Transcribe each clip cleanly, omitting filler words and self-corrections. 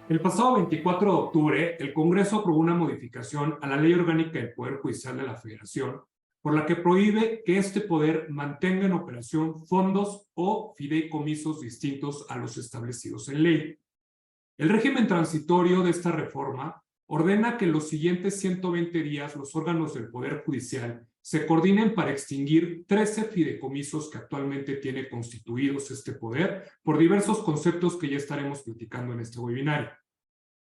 El pasado 24 de octubre, el Congreso aprobó una modificación a la Ley Orgánica del Poder Judicial de la Federación, por la que prohíbe que este poder mantenga en operación fondos o fideicomisos distintos a los establecidos en ley. El régimen transitorio de esta reforma ordena que en los siguientes 120 días los órganos del Poder Judicial se coordinen para extinguir 13 fideicomisos que actualmente tiene constituidos este poder por diversos conceptos que ya estaremos platicando en este webinario.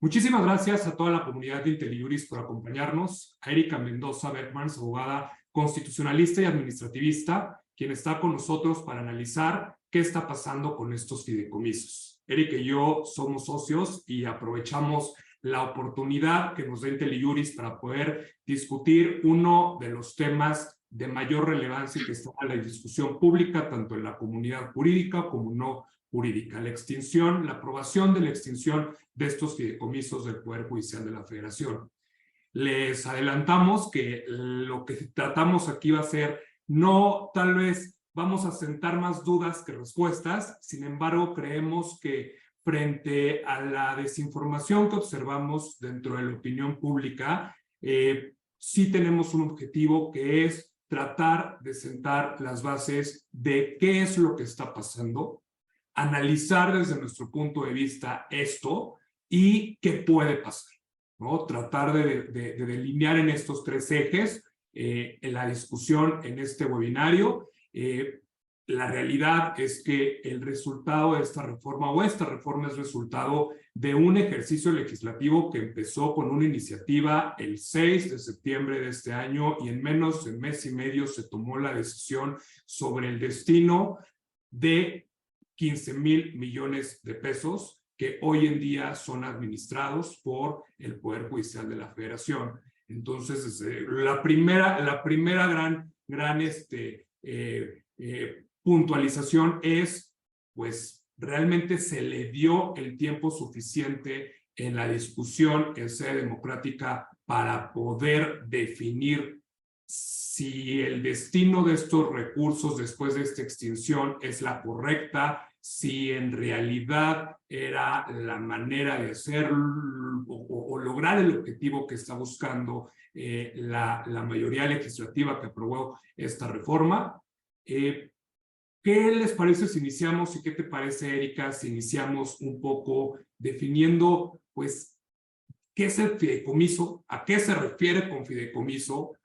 Muchísimas gracias a toda la comunidad de IntelliJuris por acompañarnos, a Erika Mendoza Beckmans, abogada constitucionalista y administrativista, quien está con nosotros para analizar qué está pasando con estos fideicomisos. Erika y yo somos socios y aprovechamos la oportunidad que nos da IntelliJuris para poder discutir uno de los temas de mayor relevancia que está en la discusión pública, tanto en la comunidad jurídica como no jurídica, la aprobación de la extinción de estos fideicomisos del Poder Judicial de la Federación. Les adelantamos que lo que tratamos aquí va a ser, no tal vez vamos a sentar más dudas que respuestas, sin embargo creemos que frente a la desinformación que observamos dentro de la opinión pública, sí tenemos un objetivo que es tratar de sentar las bases de qué es lo que está pasando, analizar desde nuestro punto de vista esto y qué puede pasar, ¿no? Tratar de delinear en estos tres ejes en la discusión en este webinario. La realidad es que el resultado de esta reforma es resultado de un ejercicio legislativo que empezó con una iniciativa el 6 de septiembre de este año y en menos de mes y medio se tomó la decisión sobre el destino de 15,000 millones de pesos que hoy en día son administrados por el Poder Judicial de la Federación. Entonces, la primera gran puntualización es, pues, realmente se le dio el tiempo suficiente en la discusión en sede democrática para poder definir si el destino de estos recursos después de esta extinción es la correcta, si en realidad era la manera de hacer o lograr el objetivo que está buscando la mayoría legislativa que aprobó esta reforma. ¿Qué les parece si iniciamos y qué te parece, Erika, si iniciamos un poco definiendo, pues, qué es el fideicomiso, a qué se refiere con fideicomiso,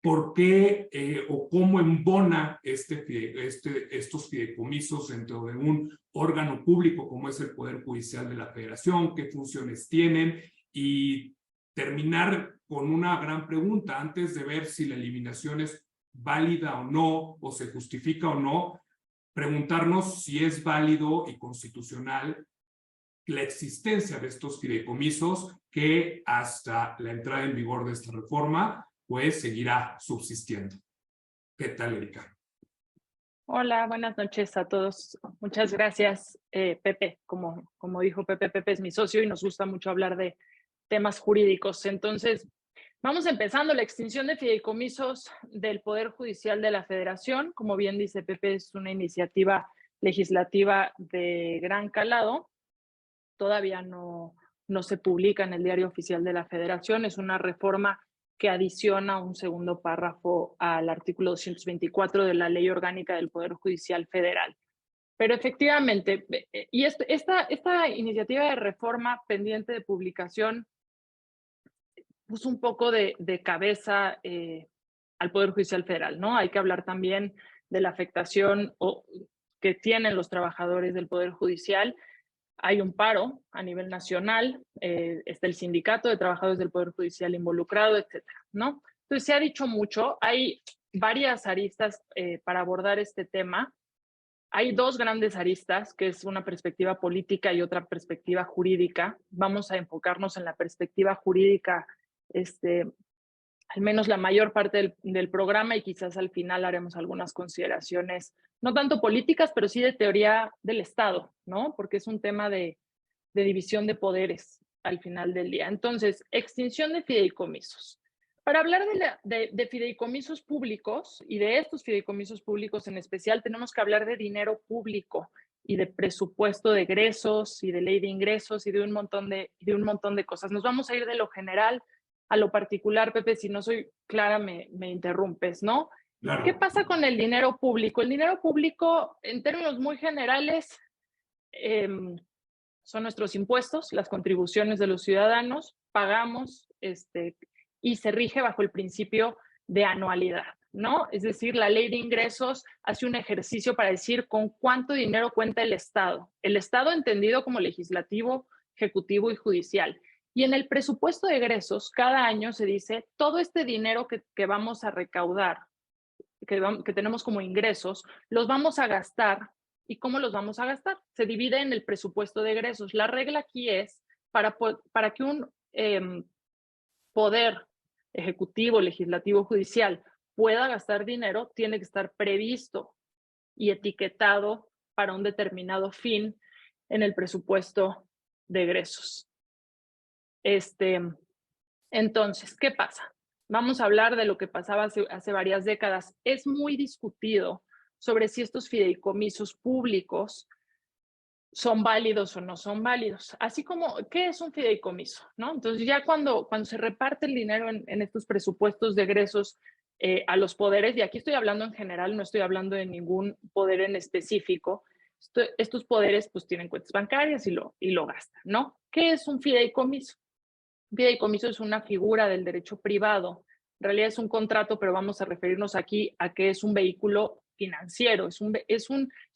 por qué o cómo embona estos fideicomisos dentro de un órgano público como es el Poder Judicial de la Federación, qué funciones tienen y terminar con una gran pregunta antes de ver si la eliminación es válida o no, o se justifica o no, preguntarnos si es válido y constitucional la existencia de estos fideicomisos que hasta la entrada en vigor de esta reforma pues seguirá subsistiendo. ¿Qué tal, Erika? Hola, buenas noches a todos. Muchas gracias, Pepe. Como dijo Pepe, Pepe es mi socio y nos gusta mucho hablar de temas jurídicos. Entonces, vamos empezando. La extinción de fideicomisos del Poder Judicial de la Federación. Como bien dice Pepe, es una iniciativa legislativa de gran calado. Todavía no se publica en el Diario Oficial de la Federación. Es una reforma que adiciona un segundo párrafo al artículo 224 de la Ley Orgánica del Poder Judicial Federal. Pero efectivamente, y esta iniciativa de reforma pendiente de publicación puso un poco de cabeza al Poder Judicial Federal, ¿no? Hay que hablar también de la afectación que tienen los trabajadores del Poder Judicial. Hay un paro a nivel nacional, está el sindicato de trabajadores del Poder Judicial involucrado, etcétera, ¿no? Entonces, se ha dicho mucho, hay varias aristas para abordar este tema. Hay dos grandes aristas, que es una perspectiva política y otra perspectiva jurídica. Vamos a enfocarnos en la perspectiva jurídica, al menos la mayor parte del programa, y quizás al final haremos algunas consideraciones, no tanto políticas, pero sí de teoría del Estado, ¿no? Porque es un tema de división de poderes al final del día. Entonces, extinción de fideicomisos. Para hablar de fideicomisos públicos y de estos fideicomisos públicos en especial, tenemos que hablar de dinero público y de presupuesto de egresos y de ley de ingresos y de un montón de cosas. Nos vamos a ir de lo general a lo particular, Pepe. Si no soy clara, me interrumpes, ¿no? Claro. ¿Qué pasa con el dinero público? El dinero público, en términos muy generales, son nuestros impuestos, las contribuciones de los ciudadanos, pagamos y se rige bajo el principio de anualidad, ¿no? Es decir, la ley de ingresos hace un ejercicio para decir con cuánto dinero cuenta el Estado entendido como legislativo, ejecutivo y judicial. Y en el presupuesto de egresos, cada año se dice todo este dinero que vamos a recaudar, que tenemos como ingresos, los vamos a gastar. ¿Y cómo los vamos a gastar? Se divide en el presupuesto de egresos. La regla aquí es para que un poder ejecutivo, legislativo, judicial pueda gastar dinero, tiene que estar previsto y etiquetado para un determinado fin en el presupuesto de egresos. Entonces, ¿qué pasa? Vamos a hablar de lo que pasaba hace varias décadas. Es muy discutido sobre si estos fideicomisos públicos son válidos o no son válidos. Así como, ¿qué es un fideicomiso? ¿No? Entonces, ya cuando se reparte el dinero en estos presupuestos de egresos a los poderes, y aquí estoy hablando en general, no estoy hablando de ningún poder en específico, estos poderes pues tienen cuentas bancarias y lo gastan, ¿no? ¿Qué es un fideicomiso? Un fideicomiso es una figura del derecho privado. En realidad es un contrato, pero vamos a referirnos aquí a que es un vehículo financiero, es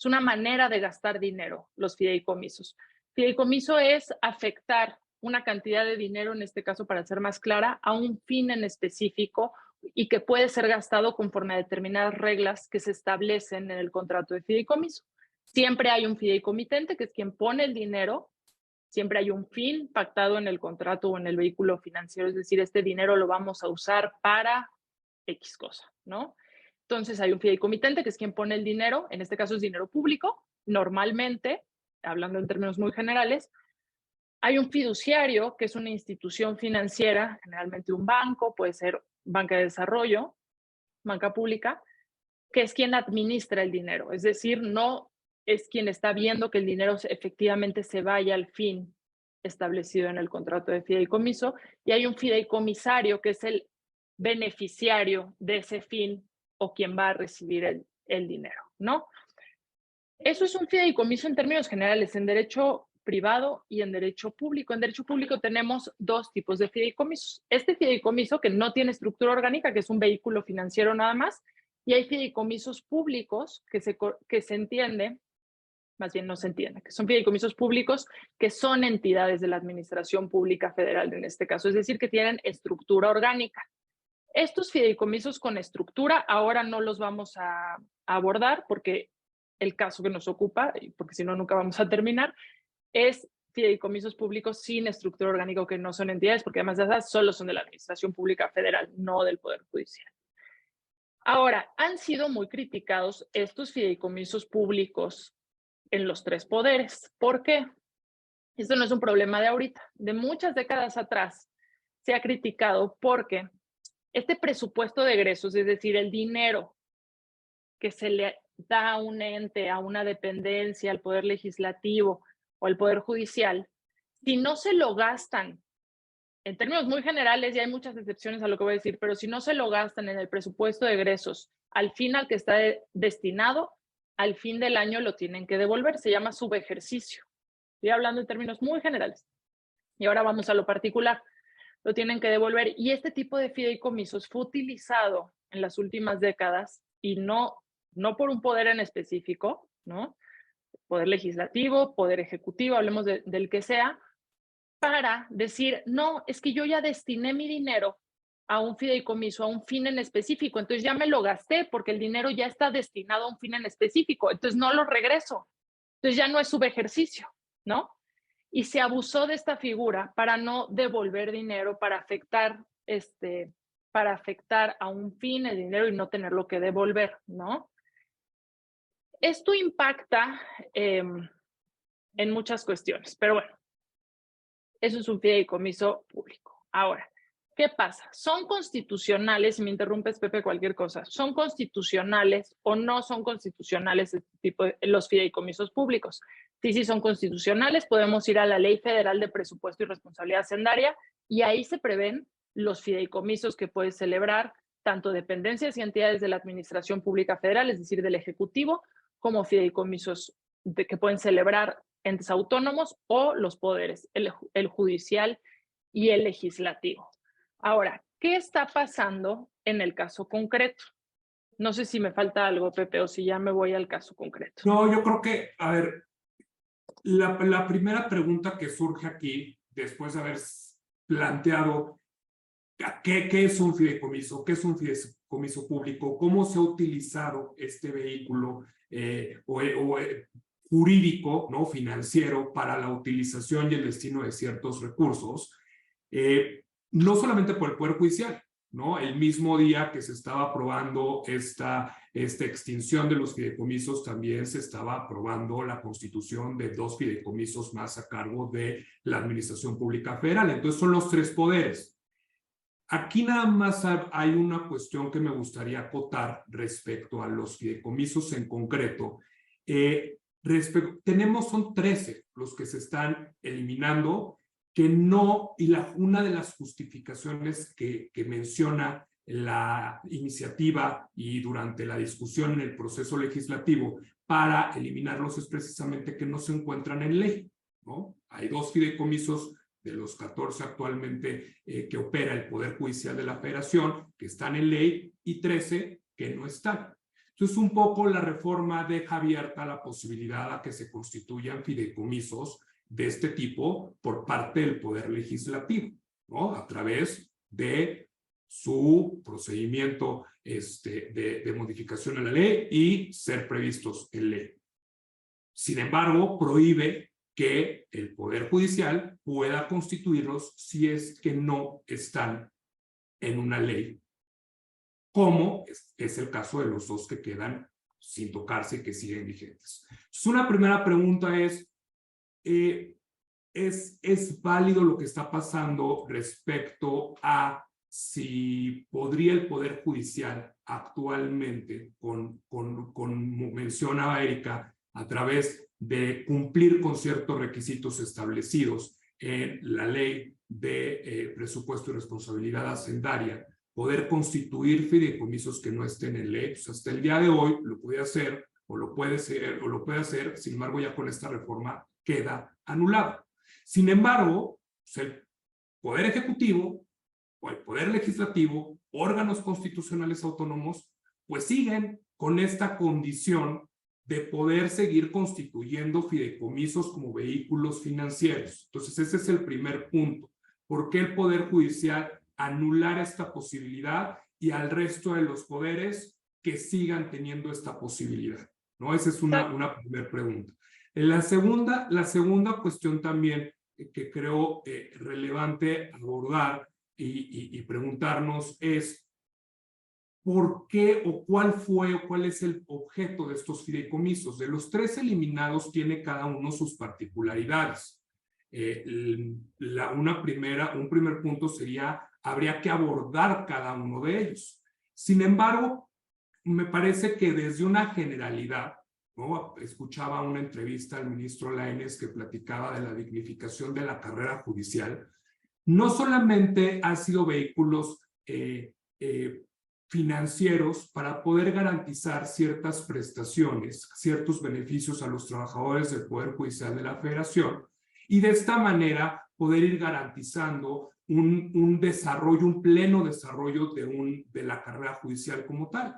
una manera de gastar dinero, los fideicomisos. Fideicomiso es afectar una cantidad de dinero, en este caso para ser más clara, a un fin en específico y que puede ser gastado conforme a determinadas reglas que se establecen en el contrato de fideicomiso. Siempre hay un fideicomitente, que es quien pone el dinero. Siempre hay un fin pactado en el contrato o en el vehículo financiero, es decir, este dinero lo vamos a usar para X cosa, ¿no? Entonces hay un fideicomitente que es quien pone el dinero, en este caso es dinero público, normalmente, hablando en términos muy generales. Hay un fiduciario, que es una institución financiera, generalmente un banco, puede ser banca de desarrollo, banca pública, que es quien administra el dinero, es decir, no es quien está viendo que el dinero efectivamente se vaya al fin establecido en el contrato de fideicomiso, y hay un fideicomisario que es el beneficiario de ese fin o quien va a recibir el dinero, ¿no? Eso es un fideicomiso en términos generales, en derecho privado y en derecho público. En derecho público tenemos dos tipos de fideicomisos. Este fideicomiso que no tiene estructura orgánica, que es un vehículo financiero nada más, y hay fideicomisos públicos que se entiende, más bien no se entiende, que son fideicomisos públicos que son entidades de la administración pública federal en este caso, es decir, que tienen estructura orgánica. Estos fideicomisos con estructura ahora no los vamos a abordar porque el caso que nos ocupa, porque si no nunca vamos a terminar, es fideicomisos públicos sin estructura orgánica, que no son entidades, porque además de esas solo son de la administración pública federal, no del Poder Judicial. Ahora, han sido muy criticados estos fideicomisos públicos en los tres poderes. ¿Por qué? Esto no es un problema de ahorita. De muchas décadas atrás se ha criticado porque este presupuesto de egresos, es decir, el dinero que se le da a un ente, a una dependencia, al Poder Legislativo o al Poder Judicial, si no se lo gastan, en términos muy generales, y hay muchas excepciones a lo que voy a decir, pero si no se lo gastan en el presupuesto de egresos al fin al que está destinado, al fin del año lo tienen que devolver. Se llama subejercicio. Estoy hablando en términos muy generales. Y ahora vamos a lo particular. Lo tienen que devolver. Y este tipo de fideicomisos fue utilizado en las últimas décadas y no por un poder en específico, ¿no? Poder legislativo, poder ejecutivo, hablemos del que sea, para decir, no, es que yo ya destiné mi dinero a un fideicomiso, a un fin en específico, entonces ya me lo gasté porque el dinero ya está destinado a un fin en específico, entonces no lo regreso, entonces ya no es subejercicio, ¿no? Y se abusó de esta figura para no devolver dinero, para afectar a un fin el dinero y no tenerlo que devolver, ¿no? Esto impacta en muchas cuestiones, pero bueno, eso es un fideicomiso público. Ahora, ¿Qué pasa? ¿Son constitucionales? Si me interrumpes, Pepe, cualquier cosa. ¿Son constitucionales o no son constitucionales este tipo de, los fideicomisos públicos? Sí son constitucionales. Podemos ir a la Ley Federal de Presupuesto y Responsabilidad Hacendaria y ahí se prevén los fideicomisos que puede celebrar tanto dependencias y entidades de la Administración Pública Federal, es decir, del Ejecutivo, como fideicomisos que pueden celebrar entes autónomos o los poderes, el judicial y el legislativo. Ahora, ¿qué está pasando en el caso concreto? No sé si me falta algo, Pepe, o si ya me voy al caso concreto. No, yo creo que, a ver, la primera pregunta que surge aquí, después de haber planteado qué es un fideicomiso, qué es un fideicomiso público, cómo se ha utilizado este vehículo jurídico, ¿no? Financiero, para la utilización y el destino de ciertos recursos, no solamente por el Poder Judicial, ¿no? El mismo día que se estaba aprobando esta extinción de los fideicomisos, también se estaba aprobando la constitución de 2 fideicomisos más a cargo de la Administración Pública Federal. Entonces son los 3 poderes. Aquí nada más hay una cuestión que me gustaría acotar respecto a los fideicomisos en concreto. Son 13 los que se están eliminando, que no, y una de las justificaciones que menciona la iniciativa y durante la discusión en el proceso legislativo para eliminarlos es precisamente que no se encuentran en ley, ¿no? Hay 2 fideicomisos de los 14 actualmente que opera el Poder Judicial de la Federación, que están en ley, y 13 que no están. Entonces, un poco la reforma deja abierta la posibilidad a que se constituyan fideicomisos de este tipo por parte del Poder Legislativo, ¿no? A través de su procedimiento de modificación a la ley y ser previstos en ley. Sin embargo, prohíbe que el Poder Judicial pueda constituirlos si es que no están en una ley, como es el caso de los 2 que quedan sin tocarse y que siguen vigentes. Entonces, una primera pregunta es válido lo que está pasando respecto a si podría el Poder Judicial actualmente, con mencionaba Erika, a través de cumplir con ciertos requisitos establecidos en la ley de presupuesto y responsabilidad hacendaria, poder constituir fideicomisos que no estén en ley. Pues hasta el día de hoy lo puede hacer, o lo puede hacer, sin embargo ya con esta reforma queda anulado. Sin embargo, pues el Poder Ejecutivo o el Poder Legislativo, órganos constitucionales autónomos, pues siguen con esta condición de poder seguir constituyendo fideicomisos como vehículos financieros. Entonces, ese es el primer punto. ¿Por qué el Poder Judicial anular esta posibilidad y al resto de los poderes que sigan teniendo esta posibilidad? ¿No? Esa es una primera pregunta. La segunda cuestión también que creo relevante abordar y preguntarnos es ¿por qué o cuál fue o cuál es el objeto de estos fideicomisos? De los 3 eliminados tiene cada uno sus particularidades. Un primer punto sería, habría que abordar cada uno de ellos. Sin embargo, me parece que desde una generalidad, ¿no? Escuchaba una entrevista al ministro Lainez que platicaba de la dignificación de la carrera judicial. No solamente han sido vehículos financieros para poder garantizar ciertas prestaciones, ciertos beneficios a los trabajadores del Poder Judicial de la Federación, y de esta manera poder ir garantizando un desarrollo, un pleno desarrollo de la carrera judicial como tal,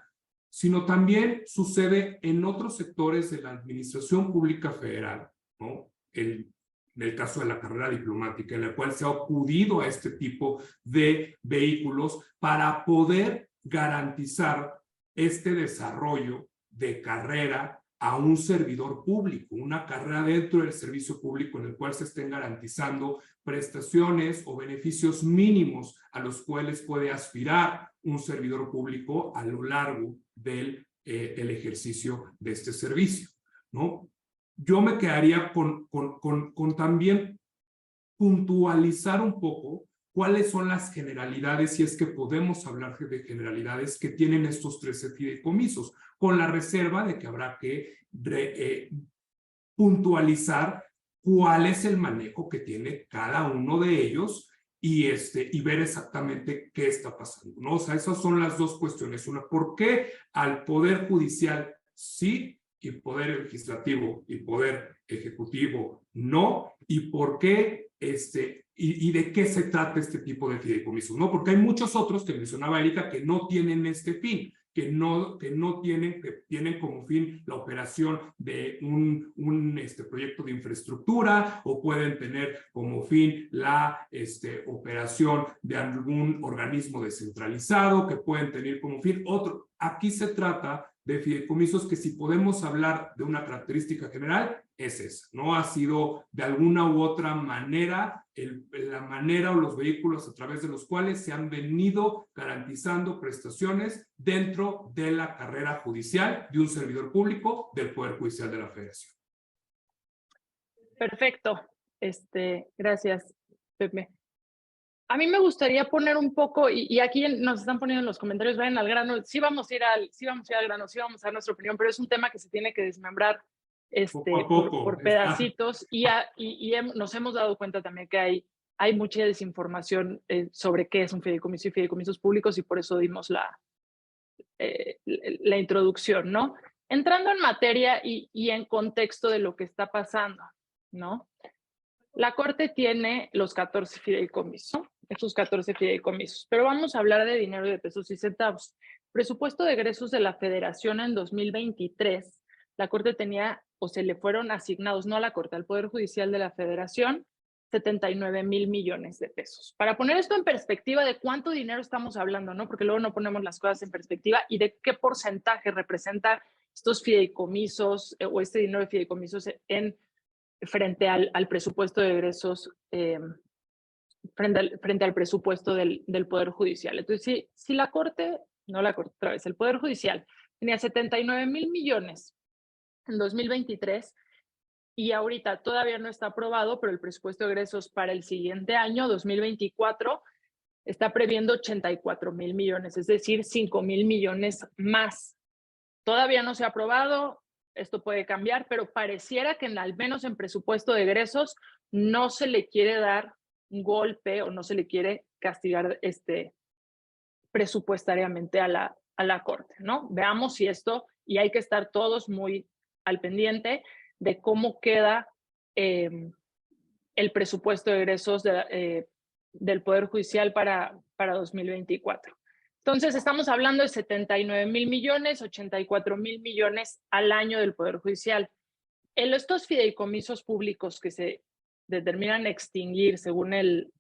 sino también sucede en otros sectores de la Administración Pública Federal, ¿no? En el caso de la carrera diplomática, en la cual se ha acudido a este tipo de vehículos para poder garantizar este desarrollo de carrera a un servidor público, una carrera dentro del servicio público en el cual se estén garantizando prestaciones o beneficios mínimos a los cuales puede aspirar un servidor público a lo largo del el ejercicio de este servicio, ¿no? Yo me quedaría con también puntualizar un poco cuáles son las generalidades, si es que podemos hablar de generalidades que tienen estos 13 fideicomisos, con la reserva de que habrá que puntualizar cuál es el manejo que tiene cada uno de ellos y ver exactamente qué está pasando, ¿no? O sea, esas son las dos cuestiones. Una, ¿por qué al Poder Judicial sí y Poder Legislativo y Poder Ejecutivo no? ¿Y por qué y de qué se trata este tipo de fideicomisos, ¿no? Porque hay muchos otros que mencionaba Erika que no tienen este fin, que tienen como fin la operación de un proyecto de infraestructura, o pueden tener como fin la operación de algún organismo descentralizado, que pueden tener como fin otro. Aquí se trata de fideicomisos que, si podemos hablar de una característica general, es esa, ¿no? Ha sido de alguna u otra manera la manera o los vehículos a través de los cuales se han venido garantizando prestaciones dentro de la carrera judicial de un servidor público del Poder Judicial de la Federación. Perfecto. Gracias, Pepe. A mí me gustaría poner un poco, y aquí nos están poniendo en los comentarios, vayan al grano, sí vamos a ir al grano, sí vamos a dar nuestra opinión, pero es un tema que se tiene que desmembrar poco a poco, por pedacitos, nos hemos dado cuenta también que hay mucha desinformación sobre qué es un fideicomiso y fideicomisos públicos, y por eso dimos la introducción, ¿no? Entrando en materia y en contexto de lo que está pasando, ¿no? La Corte tiene los 14 fideicomisos, esos 14 fideicomisos, pero vamos a hablar de dinero de pesos y centavos. Presupuesto de egresos de la Federación en 2023, la Corte tenía, o se le fueron asignados, no a la Corte, al Poder Judicial de la Federación, 79,000 millones de pesos. Para poner esto en perspectiva de cuánto dinero estamos hablando, ¿no? Porque luego no ponemos las cosas en perspectiva, y de qué porcentaje representa estos fideicomisos o este dinero de fideicomisos frente al presupuesto de egresos, frente al presupuesto del Poder Judicial. Entonces, si la Corte, no la Corte otra vez, el Poder Judicial tenía 79,000 millones en 2023, y ahorita todavía no está aprobado, pero el presupuesto de egresos para el siguiente año, 2024, está previendo 84,000 millones, es decir, 5,000 millones más. Todavía no se ha aprobado, esto puede cambiar, pero pareciera que al menos en presupuesto de egresos no se le quiere dar un golpe o no se le quiere castigar presupuestariamente a la Corte, ¿no? Veamos si esto, y hay que estar todos muy al pendiente de cómo queda el presupuesto de egresos del Poder Judicial para 2024. Entonces, estamos hablando de 79,000 millones, 84,000 millones al año del Poder Judicial. En estos fideicomisos públicos que se determinan extinguir según el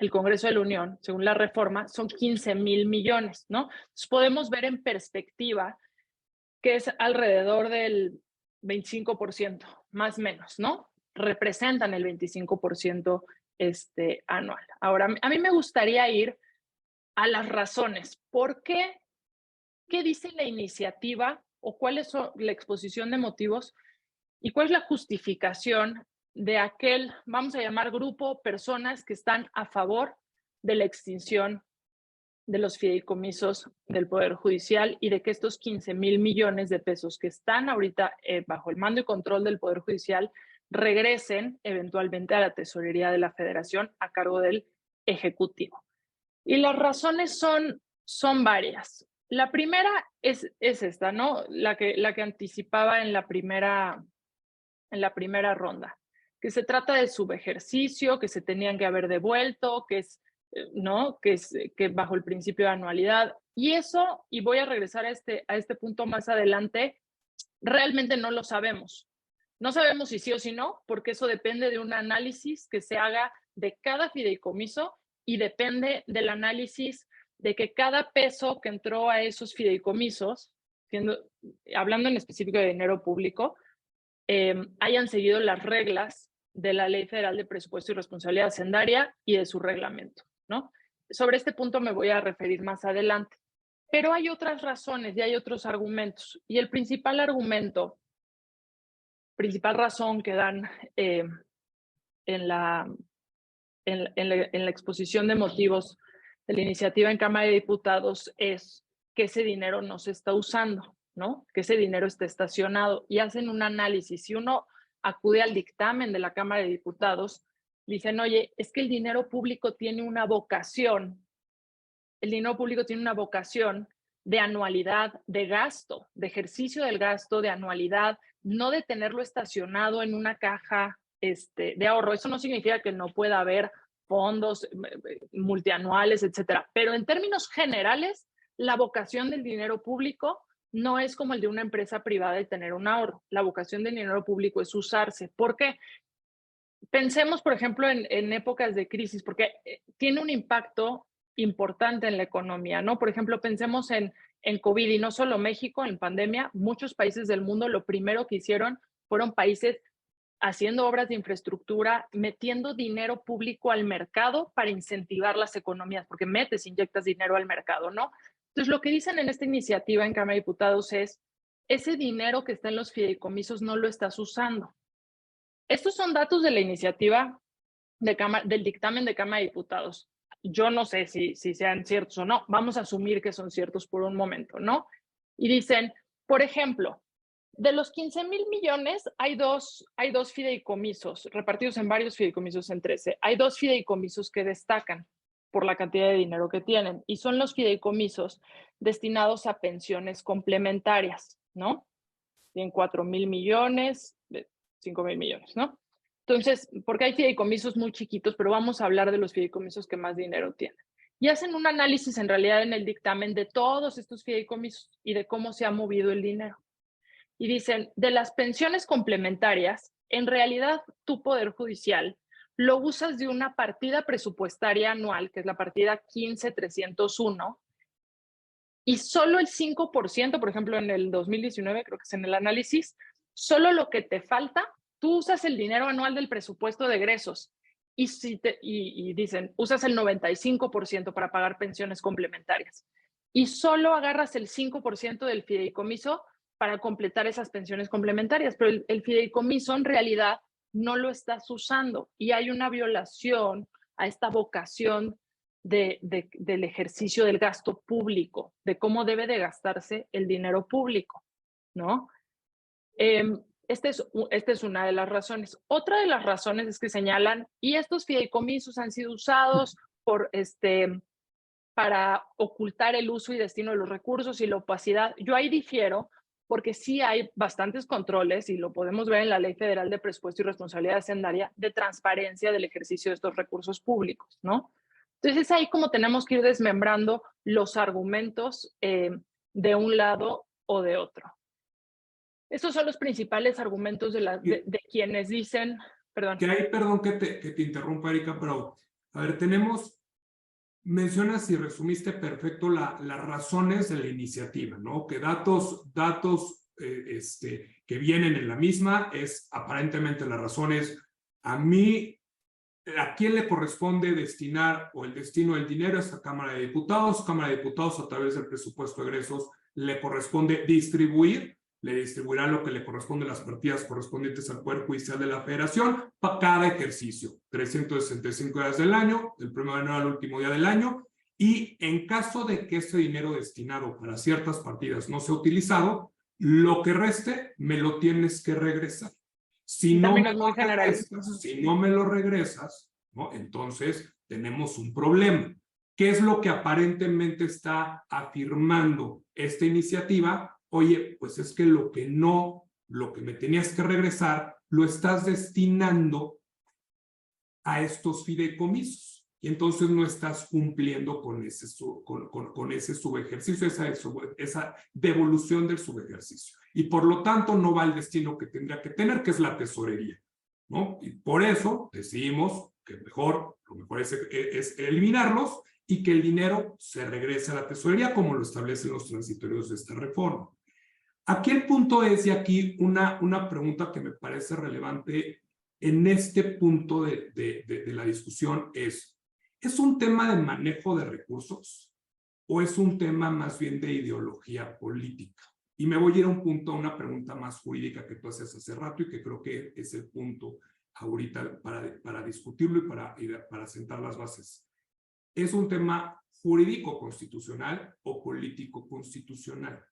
Congreso de la Unión, según la reforma, son 15,000 millones, ¿no? Entonces, podemos ver en perspectiva que es alrededor del 25%, más o menos, ¿no? Representan el 25% anual. Ahora, a mí me gustaría ir a las razones. ¿Por qué? ¿Qué dice la iniciativa o cuál es la exposición de motivos y cuál es la justificación de aquel, vamos a llamar grupo, personas que están a favor de la extinción de los fideicomisos del Poder Judicial y de que estos 15,000 millones de pesos que están ahorita bajo el mando y control del Poder Judicial regresen eventualmente a la Tesorería de la Federación a cargo del Ejecutivo? Y las razones son varias. La primera es esta, ¿no? La que anticipaba en la primera ronda, que se trata de subejercicio, que se tenían que haber devuelto, que es, ¿no? Que bajo el principio de anualidad. Y eso, y voy a regresar a este punto más adelante, realmente no lo sabemos. No sabemos si sí o si no, porque eso depende de un análisis que se haga de cada fideicomiso y depende del análisis de que cada peso que entró a esos fideicomisos, hablando en específico de dinero público, hayan seguido las reglas de la Ley Federal de Presupuesto y Responsabilidad Hacendaria y de su reglamento, ¿no? Sobre este punto me voy a referir más adelante. Pero hay otras razones y hay otros argumentos. Y el principal razón que dan en la en la exposición de motivos de la iniciativa en Cámara de Diputados es que ese dinero no se está usando, ¿no? Que ese dinero está estacionado y hacen un análisis. Si uno acude al dictamen de la Cámara de Diputados, dicen, oye, es que el dinero público tiene una vocación, de anualidad, de gasto, de ejercicio del gasto, de anualidad, no de tenerlo estacionado en una caja de ahorro. Eso no significa que no pueda haber fondos multianuales, etcétera. Pero en términos generales, la vocación del dinero público no es como el de una empresa privada de tener un ahorro. La vocación del dinero público es usarse. ¿Por qué? Pensemos, por ejemplo, en épocas de crisis, porque tiene un impacto importante en la economía, ¿no? Por ejemplo, pensemos en COVID y no solo México, en pandemia, muchos países del mundo lo primero que hicieron fueron países haciendo obras de infraestructura, metiendo dinero público al mercado para incentivar las economías, porque inyectas dinero al mercado, ¿no? Entonces, lo que dicen en esta iniciativa en Cámara de Diputados es, ese dinero que está en los fideicomisos no lo estás usando. Estos son datos de la iniciativa del dictamen de Cámara de Diputados. Yo no sé si sean ciertos o no. Vamos a asumir que son ciertos por un momento, ¿no? Y dicen, por ejemplo, de los 15,000 millones hay dos fideicomisos repartidos en varios fideicomisos en 13. Hay dos fideicomisos que destacan por la cantidad de dinero que tienen y son los fideicomisos destinados a pensiones complementarias, ¿no? Tienen 4,000 millones, 5,000 millones, ¿no? Entonces, porque hay fideicomisos muy chiquitos, pero vamos a hablar de los fideicomisos que más dinero tienen. Y hacen un análisis en realidad en el dictamen de todos estos fideicomisos y de cómo se ha movido el dinero. Y dicen, de las pensiones complementarias, en realidad tu Poder Judicial lo usas de una partida presupuestaria anual, que es la partida 15301, y solo el 5%, por ejemplo, en el 2019, creo que es en el análisis, solo lo que te falta, tú usas el dinero anual del presupuesto de egresos y dicen, usas el 95% para pagar pensiones complementarias y solo agarras el 5% del fideicomiso para completar esas pensiones complementarias, pero el fideicomiso en realidad no lo estás usando y hay una violación a esta vocación del ejercicio del gasto público, de cómo debe de gastarse el dinero público, ¿no? Esta es una de las razones. Otra de las razones es que señalan, y estos fideicomisos han sido usados para ocultar el uso y destino de los recursos y la opacidad. Yo ahí difiero, porque sí hay bastantes controles, y lo podemos ver en la Ley Federal de Presupuesto y Responsabilidad Hacendaria, de transparencia del ejercicio de estos recursos públicos, ¿no? Entonces, es ahí como tenemos que ir desmembrando los argumentos de un lado o de otro. Estos son los principales argumentos de quienes dicen, perdón. Que ahí, perdón que te interrumpa, Erika, pero a ver, mencionas y resumiste perfecto las razones de la iniciativa, ¿no? Que datos que vienen en la misma es aparentemente las razones. ¿A quién le corresponde destinar o el destino del dinero? A esta Cámara de Diputados. Cámara de Diputados, a través del presupuesto de egresos, le corresponde le distribuirá lo que le corresponde a las partidas correspondientes al Poder Judicial de la Federación para cada ejercicio, 365 días del año, del 1 de enero al último día del año, y en caso de que ese dinero destinado para ciertas partidas no sea utilizado, lo que reste me lo tienes que regresar. Si no me lo regresas, ¿no? Entonces tenemos un problema. ¿Qué es lo que aparentemente está afirmando esta iniciativa? Oye, pues es que lo que me tenías que regresar, lo estás destinando a estos fideicomisos. Y entonces no estás cumpliendo con ese subejercicio, esa devolución del subejercicio. Y por lo tanto no va al destino que tendría que tener, que es la tesorería, ¿no? Y por eso decidimos que lo mejor es eliminarlos y que el dinero se regrese a la tesorería, como lo establecen los transitorios de esta reforma. Aquí el punto es, y aquí una pregunta que me parece relevante en este punto de la discusión ¿es un tema de manejo de recursos o es un tema más bien de ideología política? Y me voy a ir a una pregunta más jurídica que tú haces hace rato y que creo que es el punto ahorita para discutirlo y para sentar las bases. ¿Es un tema jurídico constitucional o político constitucional?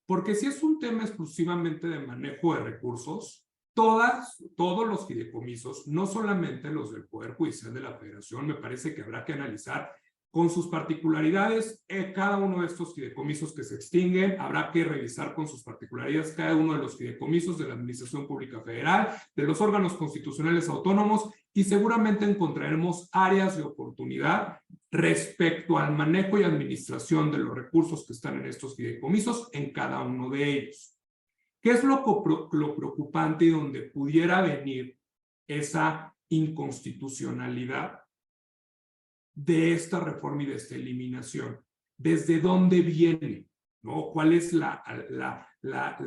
Porque si es un tema exclusivamente de manejo de recursos, todos los fideicomisos, no solamente los del Poder Judicial de la Federación, me parece que habrá que analizar con sus particularidades cada uno de estos fideicomisos que se extinguen, habrá que revisar con sus particularidades cada uno de los fideicomisos de la Administración Pública Federal, de los órganos constitucionales autónomos, y seguramente encontraremos áreas de oportunidad respecto al manejo y administración de los recursos que están en estos fideicomisos en cada uno de ellos. ¿Qué es lo preocupante y donde pudiera venir esa inconstitucionalidad de esta reforma y de esta eliminación? ¿Desde dónde viene? ¿No? ¿Cuál es la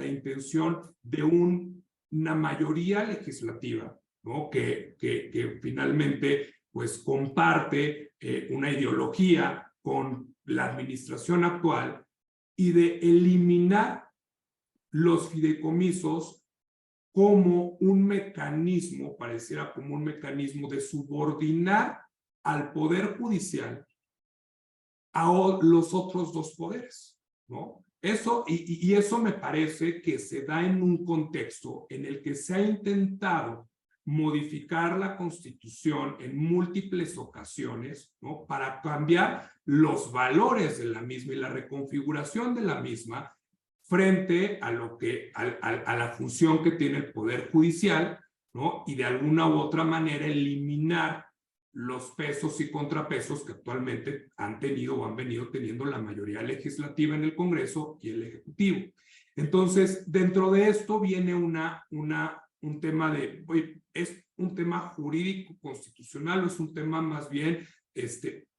intención de una mayoría legislativa, ¿no? que finalmente pues, comparte una ideología con la administración actual y de eliminar los fideicomisos como un mecanismo, pareciera como un mecanismo de subordinar al Poder Judicial a los otros dos poderes, ¿no? Eso, y eso me parece que se da en un contexto en el que se ha intentado modificar la Constitución en múltiples ocasiones, ¿no? Para cambiar los valores de la misma y la reconfiguración de la misma frente a a la función que tiene el Poder Judicial, ¿no? Y de alguna u otra manera eliminar los pesos y contrapesos que actualmente han tenido o han venido teniendo la mayoría legislativa en el Congreso y el Ejecutivo. Entonces, dentro de esto viene un tema de, oye, ¿es un tema jurídico constitucional o es un tema más bien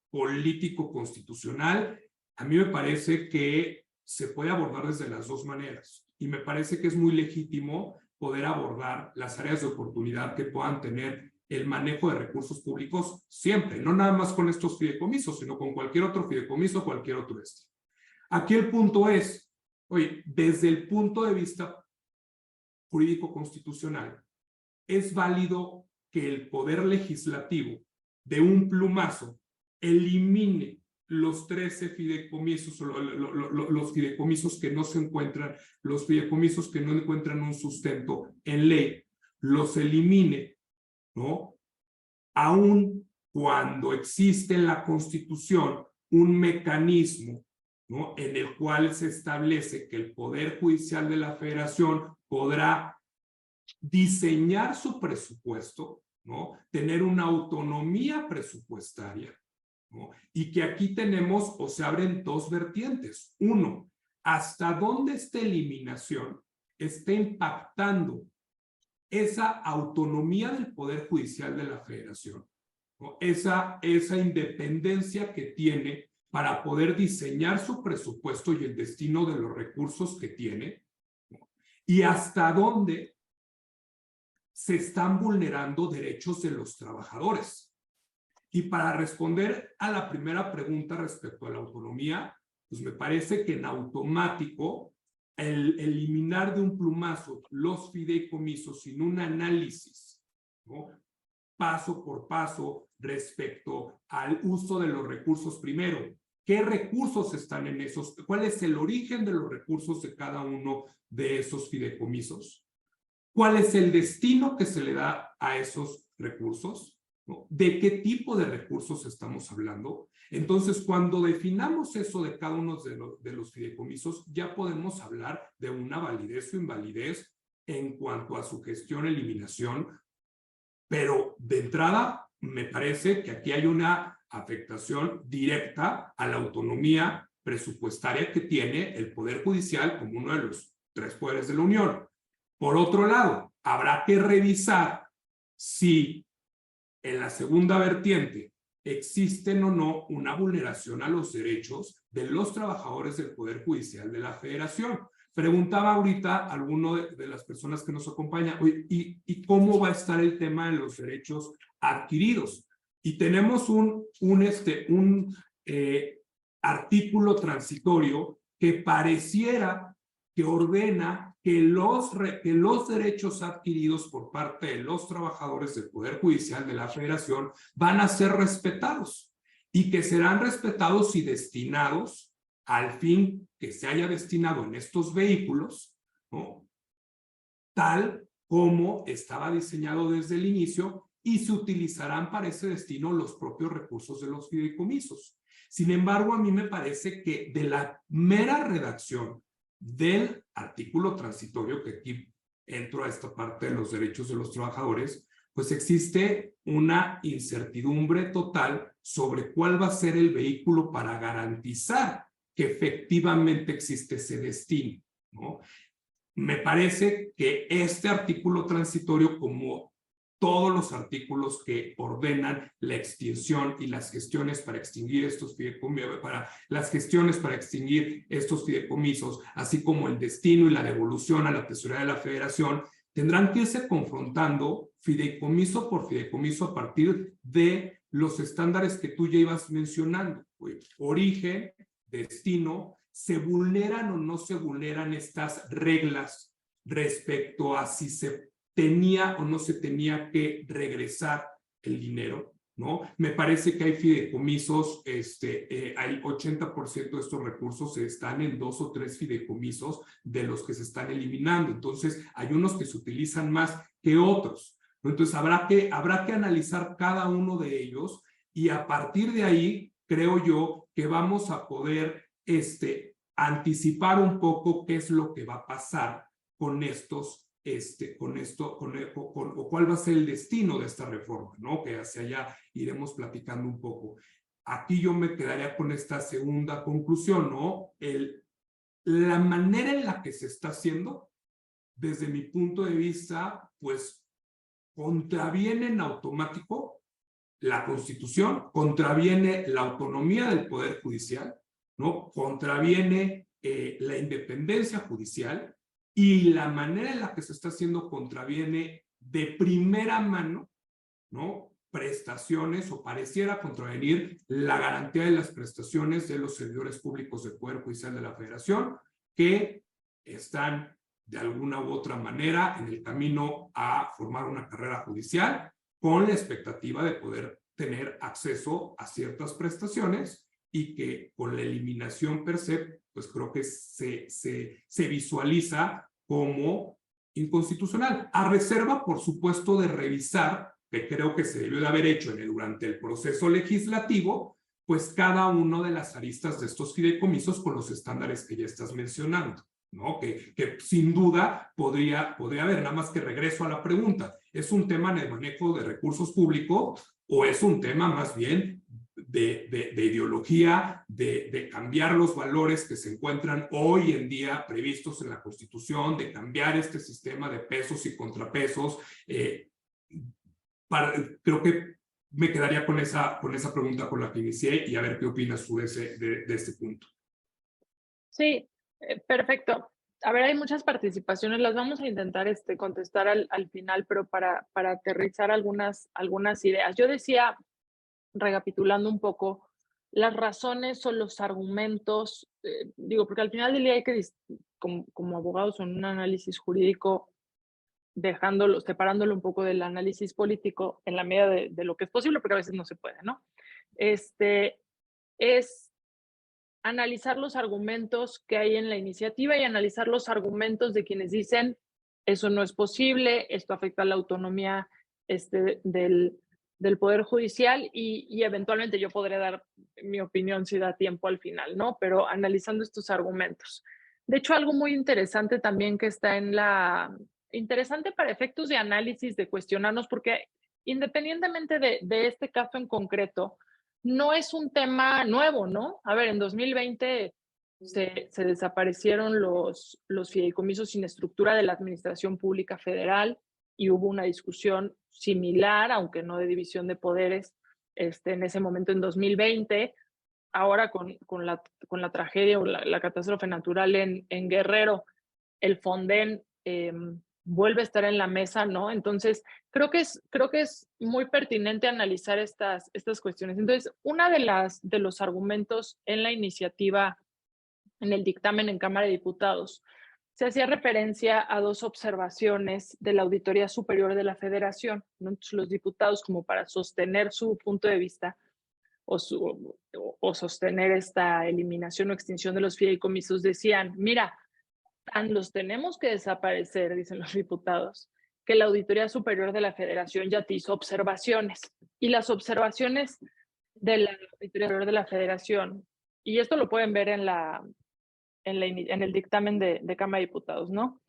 político constitucional? A mí me parece que se puede abordar desde las dos maneras y me parece que es muy legítimo poder abordar las áreas de oportunidad que puedan tener el manejo de recursos públicos siempre, no nada más con estos fideicomisos, sino con cualquier otro fideicomiso, cualquier otro Aquí el punto es, oye, desde el punto de vista jurídico constitucional, es válido que el poder legislativo de un plumazo elimine los 13 fideicomisos, los fideicomisos que no se encuentran, los fideicomisos que no encuentran un sustento en ley, los elimine, ¿no? Aun cuando existe en la Constitución un mecanismo, ¿no? En el cual se establece que el Poder Judicial de la Federación podrá diseñar su presupuesto, ¿no? Tener una autonomía presupuestaria, ¿no? Y que aquí tenemos o se abren dos vertientes. Uno, hasta dónde esta eliminación está impactando esa autonomía del Poder Judicial de la Federación, ¿no? Esa independencia que tiene para poder diseñar su presupuesto y el destino de los recursos que tiene, ¿no? Y hasta dónde se están vulnerando derechos de los trabajadores. Y para responder a la primera pregunta respecto a la autonomía, pues me parece que en automático el eliminar de un plumazo los fideicomisos sin un análisis, ¿no? Paso por paso respecto al uso de los recursos primero. ¿Qué recursos están en esos? ¿Cuál es el origen de los recursos de cada uno de esos fideicomisos? ¿Cuál es el destino que se le da a esos recursos? ¿No? ¿De qué tipo de recursos estamos hablando? Entonces, cuando definamos eso de cada uno de los fideicomisos, ya podemos hablar de una validez o invalidez en cuanto a su gestión, eliminación, pero de entrada me parece que aquí hay una afectación directa a la autonomía presupuestaria que tiene el Poder Judicial como uno de los 3 poderes de la Unión. Por otro lado, habrá que revisar si en la segunda vertiente existen o no una vulneración a los derechos de los trabajadores del Poder Judicial de la Federación. Preguntaba ahorita alguno de las personas que nos acompañan, ¿y cómo va a estar el tema de los derechos adquiridos? Y tenemos un artículo transitorio que pareciera que ordena que los derechos adquiridos por parte de los trabajadores del Poder Judicial de la Federación van a ser respetados y que serán respetados y destinados al fin que se haya destinado en estos vehículos, ¿no? Tal como estaba diseñado desde el inicio, y se utilizarán para ese destino los propios recursos de los fideicomisos. Sin embargo, a mí me parece que de la mera redacción del artículo transitorio, que aquí entro a esta parte de los derechos de los trabajadores, pues existe una incertidumbre total sobre cuál va a ser el vehículo para garantizar que efectivamente existe ese destino, ¿no? Me parece que este artículo transitorio, como todos los artículos que ordenan la extinción y las gestiones para extinguir estos fideicomisos, así como el destino y la devolución a la tesorería de la Federación, tendrán que irse confrontando fideicomiso por fideicomiso a partir de los estándares que tú ya ibas mencionando. Origen, destino, ¿se vulneran o no se vulneran estas reglas respecto a si se tenía o no se tenía que regresar el dinero, ¿no? Me parece que hay fideicomisos, hay 80% de estos recursos están en 2 o 3 fideicomisos de los que se están eliminando. Entonces, hay unos que se utilizan más que otros. Entonces, habrá que analizar cada uno de ellos y a partir de ahí, creo yo que vamos a poder anticipar un poco qué es lo que va a pasar con estos o cuál va a ser el destino de esta reforma, ¿no? Que hacia allá iremos platicando un poco. Aquí yo me quedaría con esta segunda conclusión, ¿no? La manera en la que se está haciendo, desde mi punto de vista, pues contraviene en automático la Constitución, contraviene la autonomía del Poder Judicial, ¿no? Contraviene la independencia judicial, y la manera en la que se está haciendo contraviene de primera mano, ¿no? Prestaciones, o pareciera contravenir la garantía de las prestaciones de los servidores públicos del Poder Judicial de la Federación, que están de alguna u otra manera en el camino a formar una carrera judicial con la expectativa de poder tener acceso a ciertas prestaciones, y que con la eliminación per se, pues creo que se visualiza como inconstitucional, a reserva, por supuesto, de revisar, que creo que se debió de haber hecho durante el proceso legislativo, pues cada una de las aristas de estos fideicomisos con los estándares que ya estás mencionando, ¿no? Que sin duda podría haber. Nada más que regreso a la pregunta, ¿es un tema en el manejo de recursos públicos o es un tema más bien de ideología, de cambiar los valores que se encuentran hoy en día previstos en la Constitución, de cambiar este sistema de pesos y contrapesos? Creo que me quedaría con esa pregunta con la que inicié, y a ver qué opinas tú de este punto. Sí, perfecto. A ver, hay muchas participaciones, las vamos a intentar contestar al final, pero para aterrizar algunas ideas. Yo decía, recapitulando un poco, las razones o los argumentos, digo, porque al final del día hay que, como abogados en un análisis jurídico, separándolo un poco del análisis político en la medida de lo que es posible, porque a veces no se puede, ¿no? Es analizar los argumentos que hay en la iniciativa y analizar los argumentos de quienes dicen eso no es posible, esto afecta a la autonomía del Poder Judicial, y eventualmente yo podré dar mi opinión si da tiempo al final, ¿no? Pero analizando estos argumentos. De hecho, algo muy interesante también que está interesante para efectos de análisis, de cuestionarnos, porque independientemente de este caso en concreto, no es un tema nuevo, ¿no? A ver, en 2020 se desaparecieron los fideicomisos sin estructura de la Administración Pública Federal, y hubo una discusión similar, aunque no de división de poderes, en ese momento en 2020. Ahora con la tragedia o la catástrofe natural en Guerrero, el Fonden vuelve a estar en la mesa, ¿no? Entonces, creo que es muy pertinente analizar estas cuestiones. Entonces, una de los argumentos en la iniciativa, en el dictamen en Cámara de Diputados, se hacía referencia a dos observaciones de la Auditoría Superior de la Federación, ¿no? Entonces, los diputados, como para sostener su punto de vista o sostener esta eliminación o extinción de los fideicomisos, decían, mira, tan los tenemos que desaparecer, dicen los diputados, que la Auditoría Superior de la Federación ya te hizo observaciones. Y las observaciones de la Auditoría Superior de la Federación, y esto lo pueden ver en el dictamen de Cámara de Diputados, ¿no?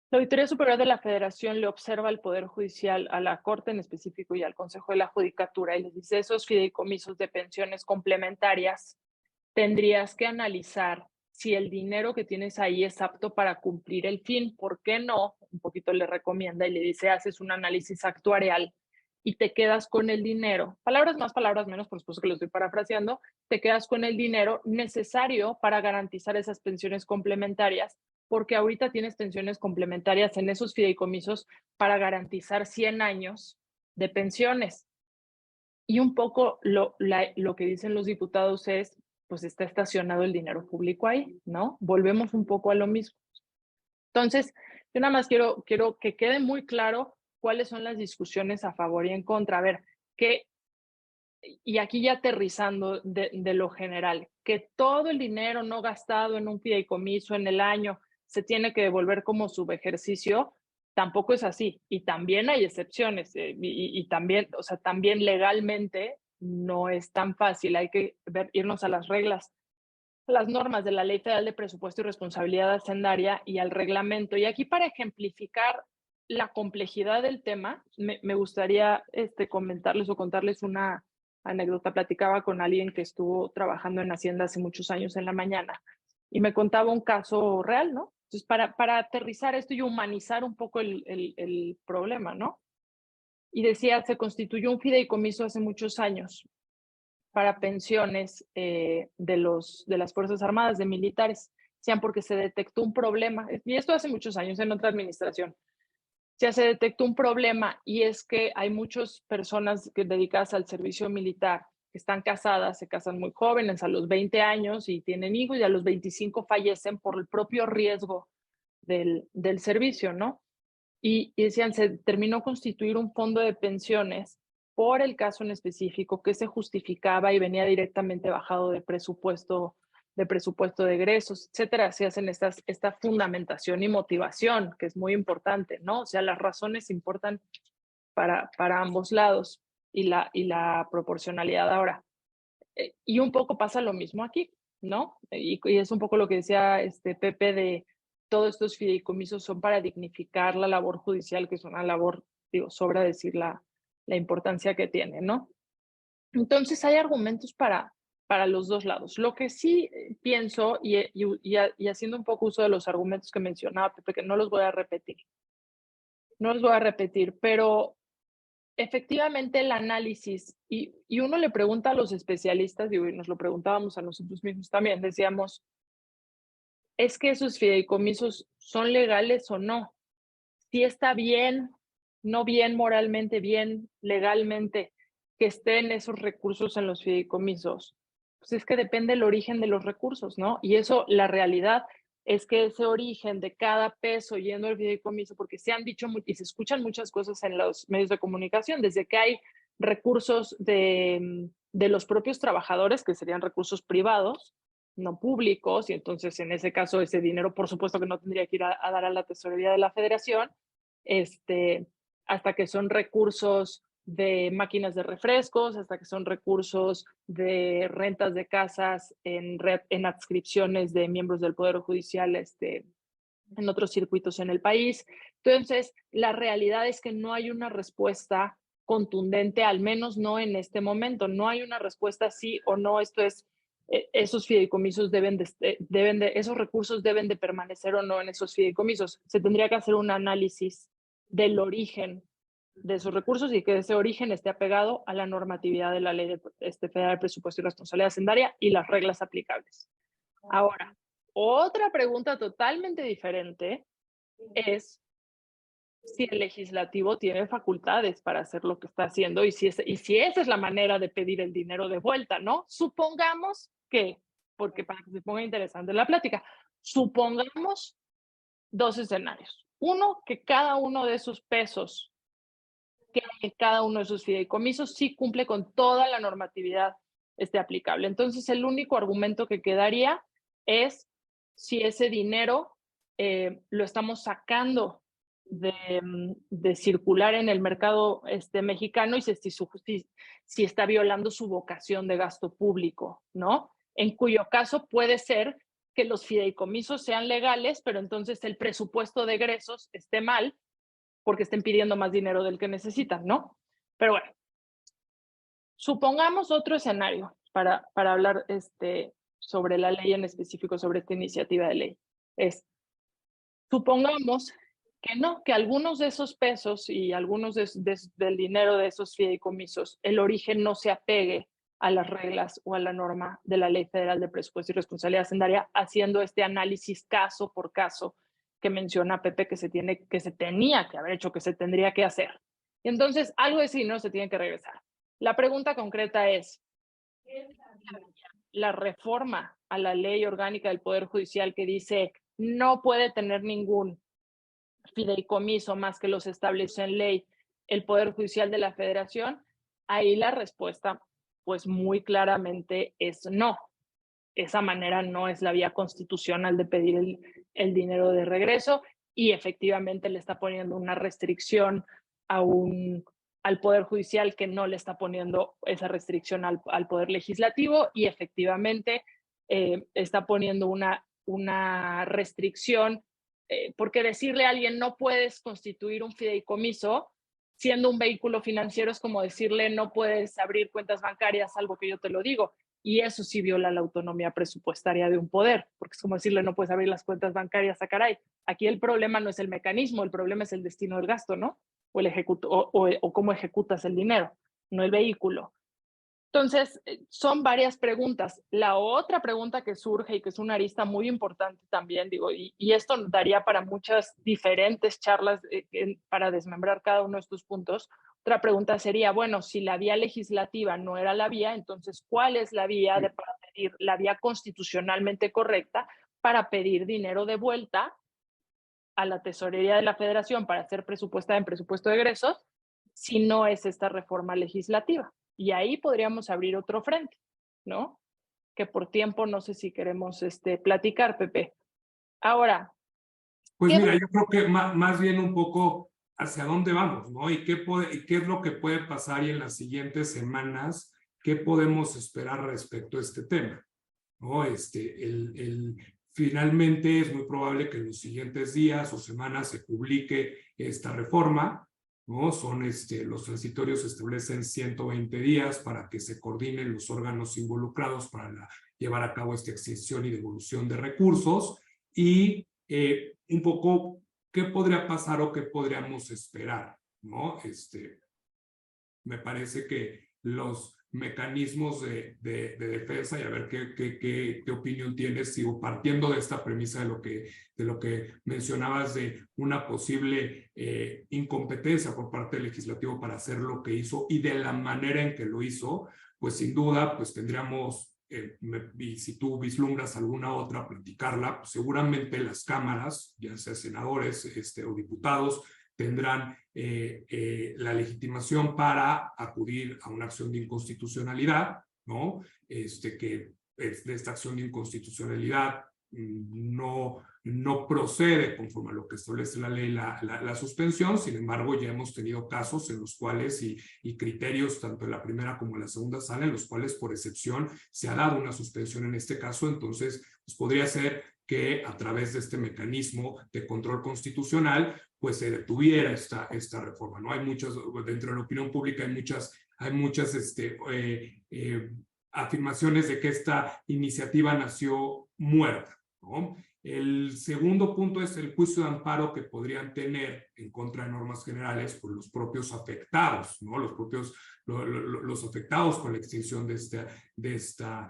La Auditoría Superior de la Federación le observa al Poder Judicial, a la Corte en específico y al Consejo de la Judicatura, y les dice, esos fideicomisos de pensiones complementarias, tendrías que analizar si el dinero que tienes ahí es apto para cumplir el fin. ¿Por qué no? Un poquito le recomienda y le dice, haces un análisis actuarial y te quedas con el dinero. Palabras más, palabras menos, por supuesto que lo estoy parafraseando. Te quedas con el dinero necesario para garantizar esas pensiones complementarias, porque ahorita tienes pensiones complementarias en esos fideicomisos para garantizar 100 años de pensiones. Y un poco lo que dicen los diputados es, pues está estacionado el dinero público ahí, ¿no? Volvemos un poco a lo mismo. Entonces, yo nada más quiero que quede muy claro cuáles son las discusiones a favor y en contra. A ver, y aquí ya aterrizando de lo general, que todo el dinero no gastado en un fideicomiso en el año se tiene que devolver como subejercicio, tampoco es así. Y también hay excepciones. Y también, o sea, también legalmente no es tan fácil. Hay que irnos a las reglas, a las normas de la Ley Federal de Presupuesto y Responsabilidad Hacendaria y al reglamento. Y aquí, para ejemplificar la complejidad del tema, me gustaría comentarles o contarles una anécdota. Platicaba con alguien que estuvo trabajando en Hacienda hace muchos años en la mañana y me contaba un caso real, ¿no? Entonces, para aterrizar esto y humanizar un poco el problema, ¿no? Y decía, se constituyó un fideicomiso hace muchos años para pensiones de las Fuerzas Armadas, de militares. Decían, porque se detectó un problema, y esto hace muchos años en otra administración, ya se detectó un problema, y es que hay muchas personas dedicadas al servicio militar que están casadas, se casan muy jóvenes, a los 20 años, y tienen hijos, y a los 25 fallecen por el propio riesgo del servicio, ¿no? Y decían, se terminó constituir un fondo de pensiones por el caso en específico que se justificaba y venía directamente bajado de presupuesto de egresos, etcétera. Se hacen esta fundamentación y motivación, que es muy importante, ¿no? O sea, las razones importan para ambos lados y la proporcionalidad ahora. Y un poco pasa lo mismo aquí, ¿no? Y es un poco lo que decía Pepe de todos estos fideicomisos son para dignificar la labor judicial, que es una labor, digo, sobra decir la importancia que tiene, ¿no? Entonces hay argumentos para los dos lados. Lo que sí pienso, y haciendo un poco uso de los argumentos que mencionaba Pepe, que no los voy a repetir, pero efectivamente el análisis, y uno le pregunta a los especialistas, digo, y nos lo preguntábamos a nosotros mismos también, decíamos, ¿es que esos fideicomisos son legales o no? Si está bien, no bien moralmente, bien legalmente, que estén esos recursos en los fideicomisos. Pues es que depende el origen de los recursos, ¿no? Y eso, la realidad es que ese origen de cada peso yendo al fideicomiso, porque se han dicho y se escuchan muchas cosas en los medios de comunicación, desde que hay recursos de los propios trabajadores, que serían recursos privados, no públicos, y entonces en ese caso ese dinero por supuesto que no tendría que ir a dar a la tesorería de la federación, hasta que son recursos de máquinas de refrescos, hasta que son recursos de rentas de casas en adscripciones de miembros del Poder Judicial en otros circuitos en el país. Entonces, la realidad es que no hay una respuesta contundente, al menos no en este momento. No hay una respuesta sí o no, esto es esos fideicomisos esos recursos deben de permanecer o no en esos fideicomisos. Se tendría que hacer un análisis del origen de esos recursos y que ese origen esté apegado a la normatividad de la Ley Federal de Presupuesto y Responsabilidad Hacendaria y las reglas aplicables. Ahora, otra pregunta totalmente diferente es si el legislativo tiene facultades para hacer lo que está haciendo y si esa es la manera de pedir el dinero de vuelta, ¿no? Supongamos que, porque para que se ponga interesante la plática, supongamos dos escenarios. Uno, que cada uno de esos pesos que hay en cada uno de esos fideicomisos sí cumple con toda la normatividad aplicable. Entonces, el único argumento que quedaría es si ese dinero lo estamos sacando de circular en el mercado mexicano y si está violando su vocación de gasto público, ¿no? En cuyo caso puede ser que los fideicomisos sean legales, pero entonces el presupuesto de egresos esté mal porque estén pidiendo más dinero del que necesitan, ¿no? Pero bueno, supongamos otro escenario para hablar sobre la ley en específico, sobre esta iniciativa de ley. Supongamos que no, que algunos de esos pesos y algunos del dinero de esos fideicomisos, el origen no se apegue a las reglas o a la norma de la Ley Federal de Presupuesto y Responsabilidad Hacendaria, haciendo este análisis caso por caso que menciona Pepe que se tenía que haber hecho, que se tendría que hacer. Entonces, algo de ese dinero se tiene que regresar. La pregunta concreta es, la reforma a la Ley Orgánica del Poder Judicial que dice no puede tener ningún fideicomiso más que los establece en ley el Poder Judicial de la Federación, ahí la respuesta pues muy claramente es no. Esa manera no es la vía constitucional de pedir el dinero de regreso y efectivamente le está poniendo una restricción al Poder Judicial que no le está poniendo esa restricción al Poder Legislativo y efectivamente está poniendo una restricción porque decirle a alguien no puedes constituir un fideicomiso siendo un vehículo financiero es como decirle no puedes abrir cuentas bancarias, salvo que yo te lo digo. Y eso sí viola la autonomía presupuestaria de un poder, porque es como decirle no puedes abrir las cuentas bancarias a caray. Aquí el problema no es el mecanismo, el problema es el destino del gasto, ¿no? O cómo ejecutas el dinero, no el vehículo. Entonces, son varias preguntas. La otra pregunta que surge y que es una arista muy importante también, digo, y esto nos daría para muchas diferentes charlas para desmembrar cada uno de estos puntos. Otra pregunta sería, bueno, si la vía legislativa no era la vía, entonces, ¿cuál es la vía para pedir, la vía constitucionalmente correcta para pedir dinero de vuelta a la tesorería de la Federación para hacer presupuestada en presupuesto de egresos si no es esta reforma legislativa? Y ahí podríamos abrir otro frente, ¿no? Que por tiempo no sé si queremos platicar, Pepe. Ahora. Pues mira, yo creo que más bien un poco hacia dónde vamos, ¿no? Y qué es lo que puede pasar y en las siguientes semanas, qué podemos esperar respecto a este tema, ¿no? Finalmente es muy probable que en los siguientes días o semanas se publique esta reforma, ¿no? Los transitorios establecen 120 días para que se coordinen los órganos involucrados para llevar a cabo esta extinción y devolución de recursos y un poco qué podría pasar o qué podríamos esperar, ¿no? Me parece que los mecanismos de defensa y a ver qué opinión tienes, sigo partiendo de esta premisa de lo que mencionabas de una posible incompetencia por parte del legislativo para hacer lo que hizo y de la manera en que lo hizo, pues sin duda pues tendríamos y si tú vislumbras alguna otra, platicarla, pues seguramente las cámaras, ya sea senadores o diputados, tendrán la legitimación para acudir a una acción de inconstitucionalidad, ¿no? Que de esta acción de inconstitucionalidad no procede conforme a lo que establece la ley la suspensión. Sin embargo, ya hemos tenido casos en los cuales y criterios tanto en la primera como en la segunda sala en los cuales por excepción se ha dado una suspensión en este caso. Entonces, pues podría ser que a través de este mecanismo de control constitucional pues se detuviera esta reforma, ¿no? Hay muchas, dentro de la opinión pública hay muchas afirmaciones de que esta iniciativa nació muerta, ¿no? El segundo punto es el juicio de amparo que podrían tener en contra de normas generales por los propios afectados, ¿no? Los afectados con la extinción de esta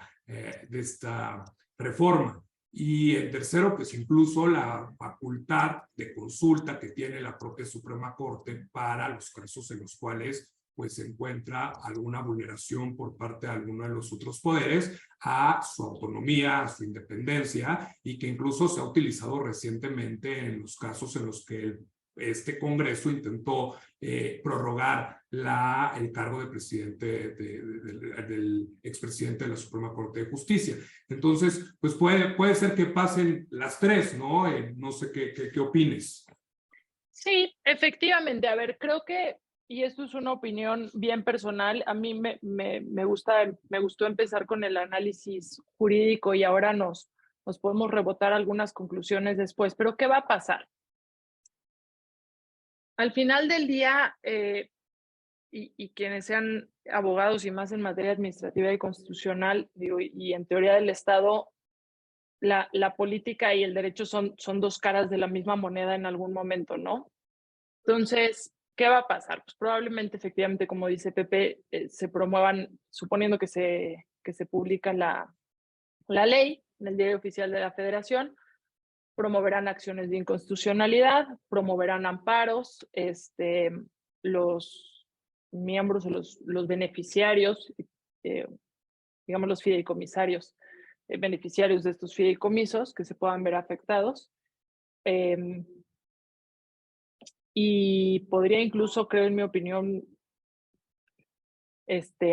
reforma. Y el tercero, pues incluso la facultad de consulta que tiene la propia Suprema Corte para los casos en los cuales pues se encuentra alguna vulneración por parte de alguno de los otros poderes a su autonomía, a su independencia, y que incluso se ha utilizado recientemente en los casos en los que este Congreso intentó prorrogar el cargo de presidente del expresidente de la Suprema Corte de Justicia. Entonces, pues puede ser que pasen las tres, ¿no? No sé qué opines. Sí, efectivamente. A ver, creo que, y esto es una opinión bien personal, a mí me gustó empezar con el análisis jurídico y ahora nos podemos rebotar algunas conclusiones después. Pero ¿qué va a pasar? Al final del día, y quienes sean abogados y más en materia administrativa y constitucional, digo, y en teoría del Estado, la política y el derecho son dos caras de la misma moneda en algún momento, ¿no? Entonces, ¿qué va a pasar? Pues probablemente, efectivamente, como dice Pepe, se promuevan, suponiendo que se publica la ley en el Diario Oficial de la Federación, promoverán acciones de inconstitucionalidad, promoverán amparos, los miembros o los beneficiarios, digamos los fideicomisarios, beneficiarios de estos fideicomisos que se puedan ver afectados. Y podría incluso, creo en mi opinión,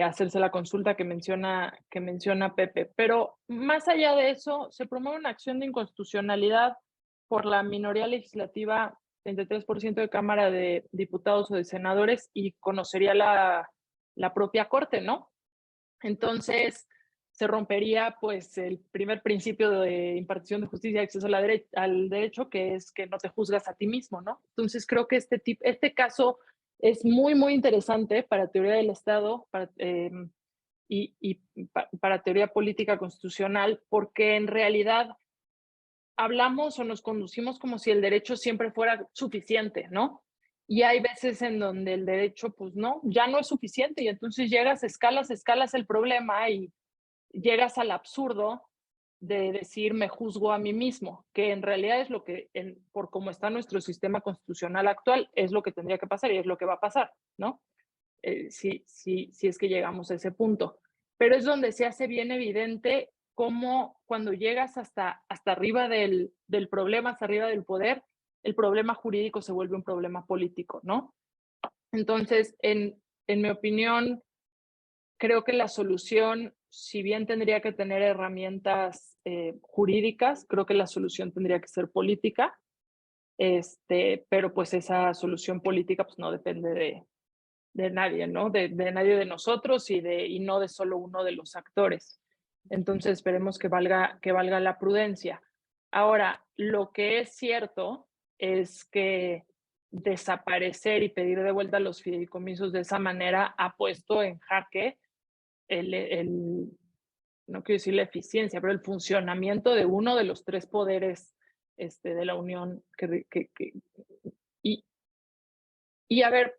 hacerse la consulta que menciona Pepe. Pero más allá de eso, se promueve una acción de inconstitucionalidad por la minoría legislativa, 33% de Cámara de Diputados o de Senadores, y conocería la propia Corte, ¿no? Entonces, se rompería pues el primer principio de impartición de justicia y acceso al derecho, que es que no te juzgas a ti mismo, ¿no? Entonces, creo que este caso es muy, muy interesante para teoría del Estado y para teoría política constitucional, porque en realidad hablamos o nos conducimos como si el derecho siempre fuera suficiente, ¿no? Y hay veces en donde el derecho, pues no, ya no es suficiente, y entonces escalas el problema y llegas al absurdo de decir me juzgo a mí mismo, que en realidad es lo que, por cómo está nuestro sistema constitucional actual, es lo que tendría que pasar y es lo que va a pasar, ¿no? Si es que llegamos a ese punto. Pero es donde se hace bien evidente cómo cuando llegas hasta arriba del problema, hasta arriba del poder, el problema jurídico se vuelve un problema político, ¿no? Entonces, en mi opinión, creo que la solución, si bien tendría que tener herramientas jurídicas, creo que la solución tendría que ser política, pero pues esa solución política pues no depende de nadie, ¿no? De nadie de nosotros y no de solo uno de los actores. Entonces esperemos que valga la prudencia. Ahora, lo que es cierto es que desaparecer y pedir de vuelta los fideicomisos de esa manera ha puesto en jaque no quiero decir la eficiencia, pero el funcionamiento de uno de los tres poderes de la Unión. Y a ver,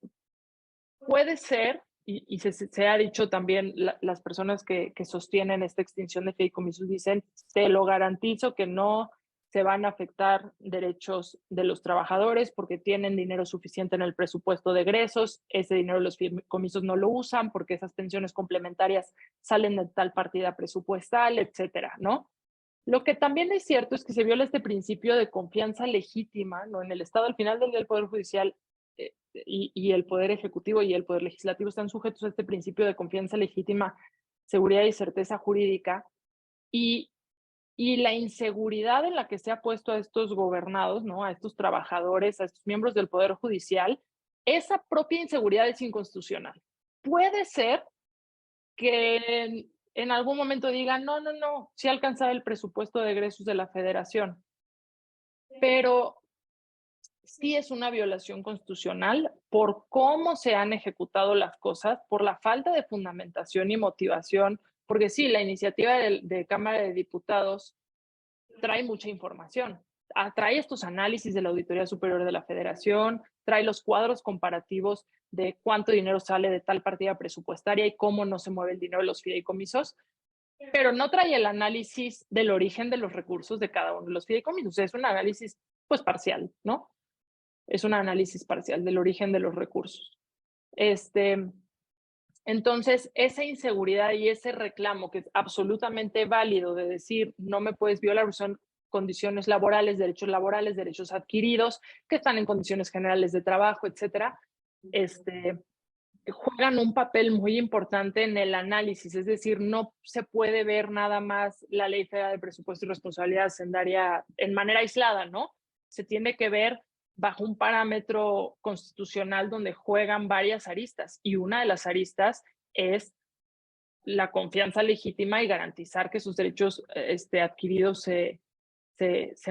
puede ser, y se ha dicho también, las personas que sostienen esta extinción de fideicomisos dicen, te lo garantizo que no se van a afectar derechos de los trabajadores porque tienen dinero suficiente en el presupuesto de egresos, ese dinero los fideicomisos no lo usan porque esas pensiones complementarias salen de tal partida presupuestal, etcétera, ¿no? Lo que también es cierto es que se viola este principio de confianza legítima, ¿no? En el Estado, al final del día, el Poder Judicial y el Poder Ejecutivo y el Poder Legislativo están sujetos a este principio de confianza legítima, seguridad y certeza jurídica, y la inseguridad en la que se ha puesto a estos gobernados, ¿no? A estos trabajadores, a estos miembros del Poder Judicial, esa propia inseguridad es inconstitucional. Puede ser que en algún momento digan, no, sí alcanzaba el presupuesto de egresos de la Federación, pero sí es una violación constitucional por cómo se han ejecutado las cosas, por la falta de fundamentación y motivación, porque sí, la iniciativa de Cámara de Diputados trae mucha información, trae estos análisis de la Auditoría Superior de la Federación, trae los cuadros comparativos de cuánto dinero sale de tal partida presupuestaria y cómo no se mueve el dinero de los fideicomisos, pero no trae el análisis del origen de los recursos de cada uno de los fideicomisos. Es un análisis pues parcial, ¿no? Es un análisis parcial del origen de los recursos. Entonces, esa inseguridad y ese reclamo que es absolutamente válido de decir, no me puedes violar, son condiciones laborales, derechos adquiridos, que están en condiciones generales de trabajo, etcétera, juegan un papel muy importante en el análisis, es decir, no se puede ver nada más la Ley Federal de Presupuesto y Responsabilidad Hacendaria en manera aislada, ¿no? Se tiene que ver bajo un parámetro constitucional donde juegan varias aristas, y una de las aristas es la confianza legítima y garantizar que sus derechos adquiridos se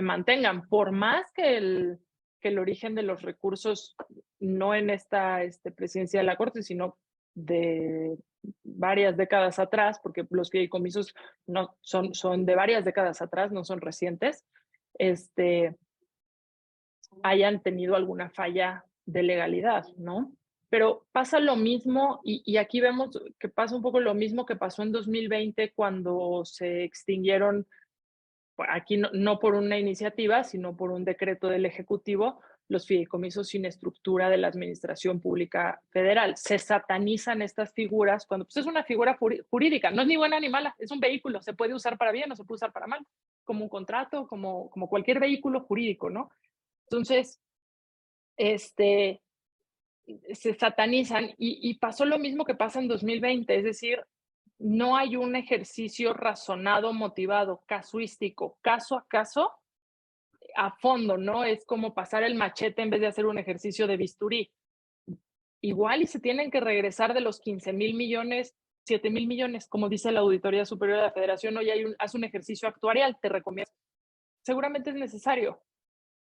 mantengan, por más que el origen de los recursos no en esta presidencia de la Corte, sino de varias décadas atrás, porque los fideicomisos no son de varias décadas atrás, no son recientes, hayan tenido alguna falla de legalidad, ¿no? Pero pasa lo mismo, y aquí vemos que pasa un poco lo mismo que pasó en 2020 cuando se extinguieron, aquí no por una iniciativa, sino por un decreto del Ejecutivo, los fideicomisos sin estructura de la Administración Pública Federal. Se satanizan estas figuras cuando pues, es una figura jurídica, no es ni buena ni mala, es un vehículo, se puede usar para bien o se puede usar para mal, como un contrato, como cualquier vehículo jurídico, ¿no? Entonces, se satanizan y pasó lo mismo que pasa en 2020, es decir, no hay un ejercicio razonado, motivado, casuístico, caso a caso, a fondo, ¿no? Es como pasar el machete en vez de hacer un ejercicio de bisturí. Igual y se tienen que regresar de los 15,000 millones, 7,000 millones, como dice la Auditoría Superior de la Federación, hoy haz un ejercicio actuarial, te recomiendo. Seguramente es necesario,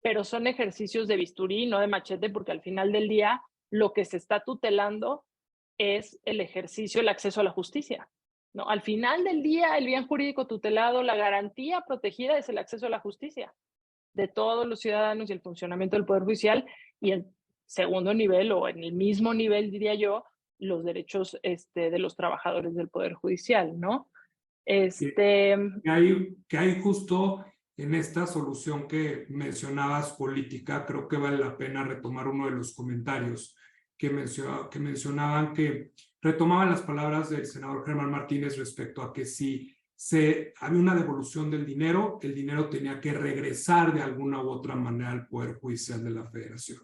pero son ejercicios de bisturí, no de machete, porque al final del día lo que se está tutelando es el ejercicio, el acceso a la justicia, ¿no? Al final del día, el bien jurídico tutelado, la garantía protegida es el acceso a la justicia de todos los ciudadanos y el funcionamiento del Poder Judicial, y en segundo nivel, o en el mismo nivel, diría yo, los derechos de los trabajadores del Poder Judicial, ¿no? Que hay justo en esta solución que mencionabas política, creo que vale la pena retomar uno de los comentarios que mencionaban, que retomaban las palabras del senador Germán Martínez respecto a que si había una devolución del dinero, el dinero tenía que regresar de alguna u otra manera al Poder Judicial de la Federación.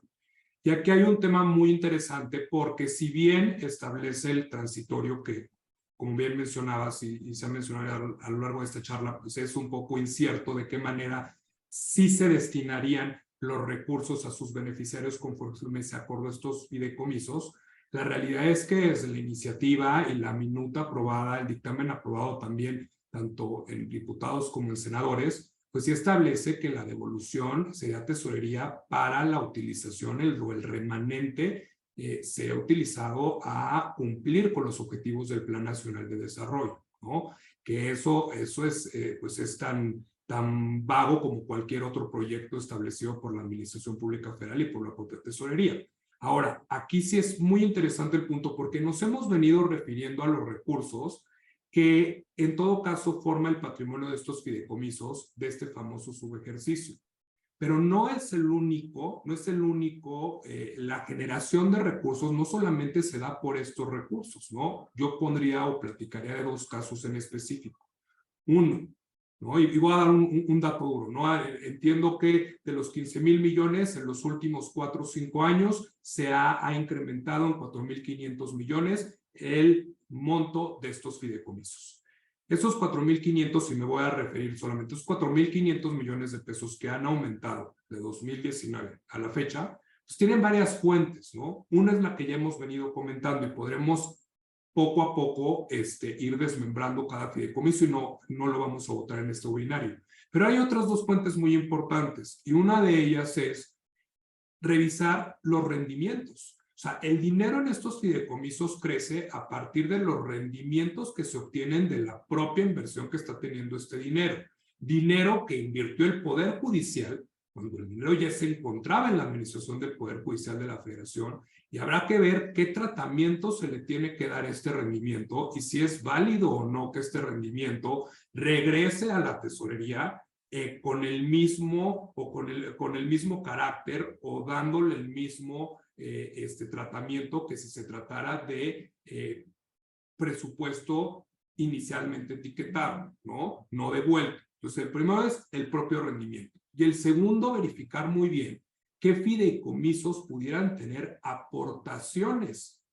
Y aquí hay un tema muy interesante porque si bien establece el transitorio que, como bien mencionabas y se ha mencionado a lo largo de esta charla, pues es un poco incierto de qué manera sí se destinarían los recursos a sus beneficiarios conforme se acordó estos fideicomisos. La realidad es que desde la iniciativa y la minuta aprobada, el dictamen aprobado también, tanto en diputados como en senadores, pues sí establece que la devolución sería tesorería para la utilización o el remanente sea utilizado a cumplir con los objetivos del Plan Nacional de Desarrollo, ¿no? Que eso es, pues es tan vago como cualquier otro proyecto establecido por la Administración Pública Federal y por la propia Tesorería. Ahora, aquí sí es muy interesante el punto porque nos hemos venido refiriendo a los recursos que en todo caso forma el patrimonio de estos fideicomisos de este famoso subejercicio. Pero no es el único, la generación de recursos no solamente se da por estos recursos, ¿no? Yo pondría o platicaría de dos casos en específico. Uno, ¿no? Y voy a dar un dato duro, ¿no? Entiendo que de los 15,000 millones en los últimos 4 o 5 años se ha incrementado en 4,500 millones el monto de estos fideicomisos. Esos 4,500, y me voy a referir solamente a esos 4,500 millones de pesos que han aumentado de 2019 a la fecha, pues tienen varias fuentes, ¿no? Una es la que ya hemos venido comentando y podremos poco a poco ir desmembrando cada fideicomiso y no lo vamos a votar en este webinario. Pero hay otras dos fuentes muy importantes y una de ellas es revisar los rendimientos. O sea, el dinero en estos fideicomisos crece a partir de los rendimientos que se obtienen de la propia inversión que está teniendo este dinero. Dinero que invirtió el Poder Judicial cuando el dinero ya se encontraba en la administración del Poder Judicial de la Federación, y habrá que ver qué tratamiento se le tiene que dar a este rendimiento y si es válido o no que este rendimiento regrese a la tesorería con el mismo o con el mismo carácter o dándole el mismo tratamiento que si se tratara de presupuesto inicialmente etiquetado, ¿no? No devuelto. Entonces, el primero es el propio rendimiento. Y el segundo, verificar muy bien qué fideicomisos pudieran tener aportaciones,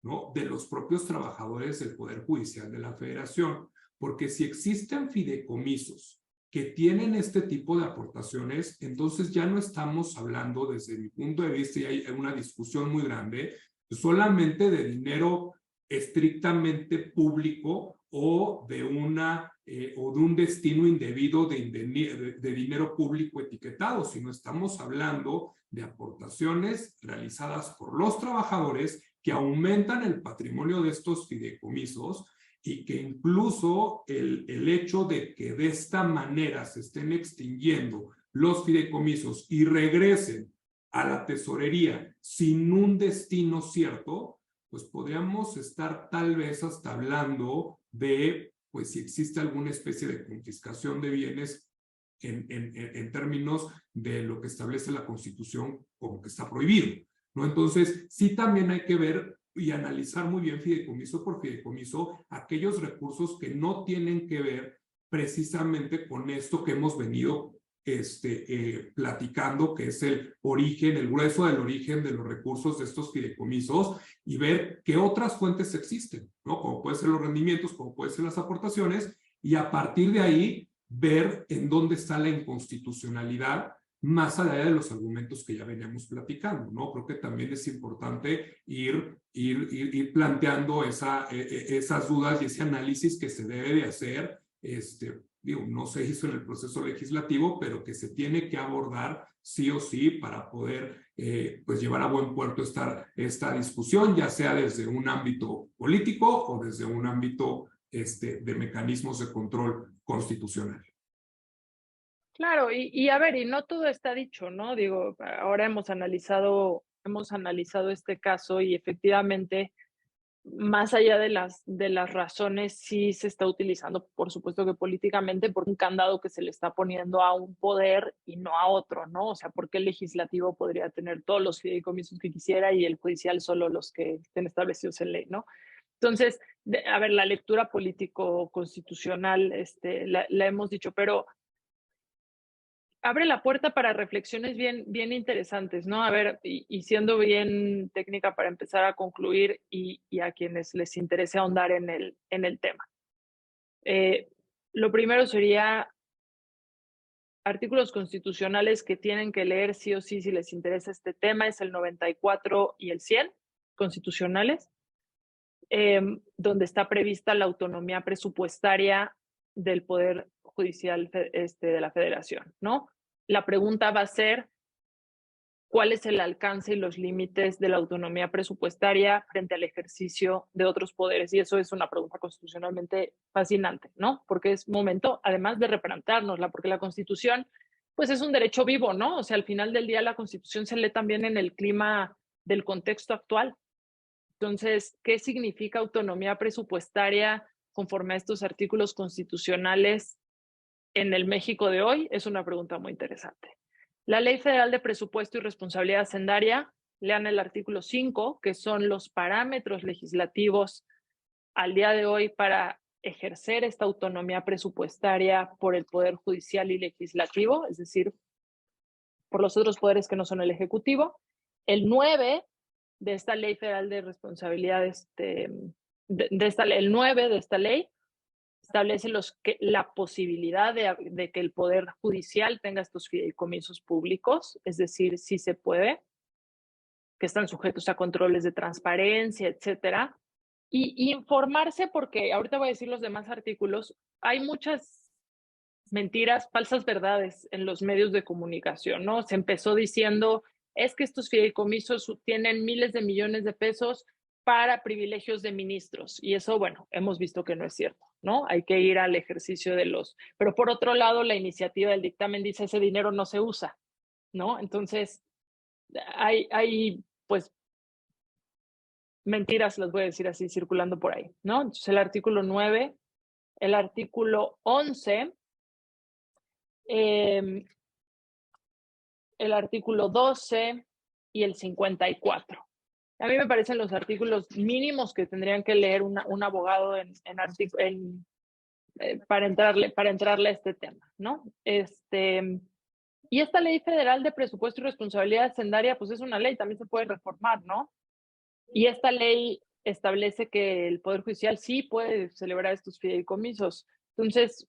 ¿no?, de los propios trabajadores del Poder Judicial de la Federación. Porque si existen fideicomisos que tienen este tipo de aportaciones, entonces ya no estamos hablando, desde mi punto de vista, y hay una discusión muy grande, solamente de dinero estrictamente público o de un destino indebido de dinero público etiquetado, sino estamos hablando de aportaciones realizadas por los trabajadores que aumentan el patrimonio de estos fideicomisos, y que incluso el hecho de que de esta manera se estén extinguiendo los fideicomisos y regresen a la tesorería sin un destino cierto, pues podríamos estar tal vez hasta hablando de, pues si existe alguna especie de confiscación de bienes en términos de lo que establece la Constitución como que está prohibido, ¿no? Entonces, sí también hay que ver y analizar muy bien fideicomiso por fideicomiso aquellos recursos que no tienen que ver precisamente con esto que hemos venido platicando, que es el origen, el grueso del origen de los recursos de estos fideicomisos, y ver qué otras fuentes existen, ¿no? Como pueden ser los rendimientos, como pueden ser las aportaciones, y a partir de ahí ver en dónde está la inconstitucionalidad, más allá de los argumentos que ya veníamos platicando, ¿no? Creo que también es importante ir planteando esas dudas y ese análisis que se debe de hacer, digo, no se hizo en el proceso legislativo, pero que se tiene que abordar sí o sí para poder pues llevar a buen puerto esta discusión, ya sea desde un ámbito político o desde un ámbito de mecanismos de control constitucional. Claro, y a ver, y no todo está dicho, ¿no? Digo, ahora hemos analizado este caso y efectivamente, más allá de las razones, sí se está utilizando, por supuesto que políticamente, por un candado que se le está poniendo a un poder y no a otro, ¿no? O sea, porque el legislativo podría tener todos los fideicomisos que quisiera y el judicial solo los que estén establecidos en ley, ¿no? Entonces, a ver, la lectura político-constitucional, la hemos dicho, pero abre la puerta para reflexiones bien interesantes, ¿no? A ver, y siendo bien técnica para empezar a concluir y a quienes les interese ahondar en el tema. Lo primero sería artículos constitucionales que tienen que leer sí o sí si les interesa este tema, es el 94 y el 100 constitucionales, donde está prevista la autonomía presupuestaria del Poder Judicial de la Federación, ¿no? La pregunta va a ser, ¿cuál es el alcance y los límites de la autonomía presupuestaria frente al ejercicio de otros poderes? Y eso es una pregunta constitucionalmente fascinante, ¿no? Porque es momento, además de replanteárnosla, porque la Constitución, pues es un derecho vivo, ¿no? O sea, al final del día la Constitución se lee también en el clima del contexto actual. Entonces, ¿qué significa autonomía presupuestaria conforme a estos artículos constitucionales en el México de hoy? Es una pregunta muy interesante. La Ley Federal de Presupuesto y Responsabilidad Hacendaria, lean el artículo 5, que son los parámetros legislativos al día de hoy para ejercer esta autonomía presupuestaria por el Poder Judicial y Legislativo, es decir, por los otros poderes que no son el Ejecutivo. El 9 de esta Ley Federal de Responsabilidad, el 9 de esta ley establece la posibilidad de que el Poder Judicial tenga estos fideicomisos públicos, es decir, sí se puede, que están sujetos a controles de transparencia, etcétera. Y informarse, porque ahorita voy a decir los demás artículos, hay muchas mentiras, falsas verdades en los medios de comunicación, ¿no? Se empezó diciendo, es que estos fideicomisos tienen miles de millones de pesos para privilegios de ministros. Y eso, bueno, hemos visto que no es cierto, ¿no? Hay que ir al ejercicio de los... Pero por otro lado, la iniciativa del dictamen dice ese dinero no se usa, ¿no? Entonces, hay pues, mentiras, las voy a decir así, circulando por ahí, ¿no? Entonces, el artículo 9, el artículo 11, el artículo 12 y el 54. A mí me parecen los artículos mínimos que tendrían que leer un abogado para entrarle a este tema, ¿no? Y esta ley federal de presupuesto y responsabilidad hacendaria, pues es una ley, también se puede reformar, ¿no? Y esta ley establece que el Poder Judicial sí puede celebrar estos fideicomisos. Entonces,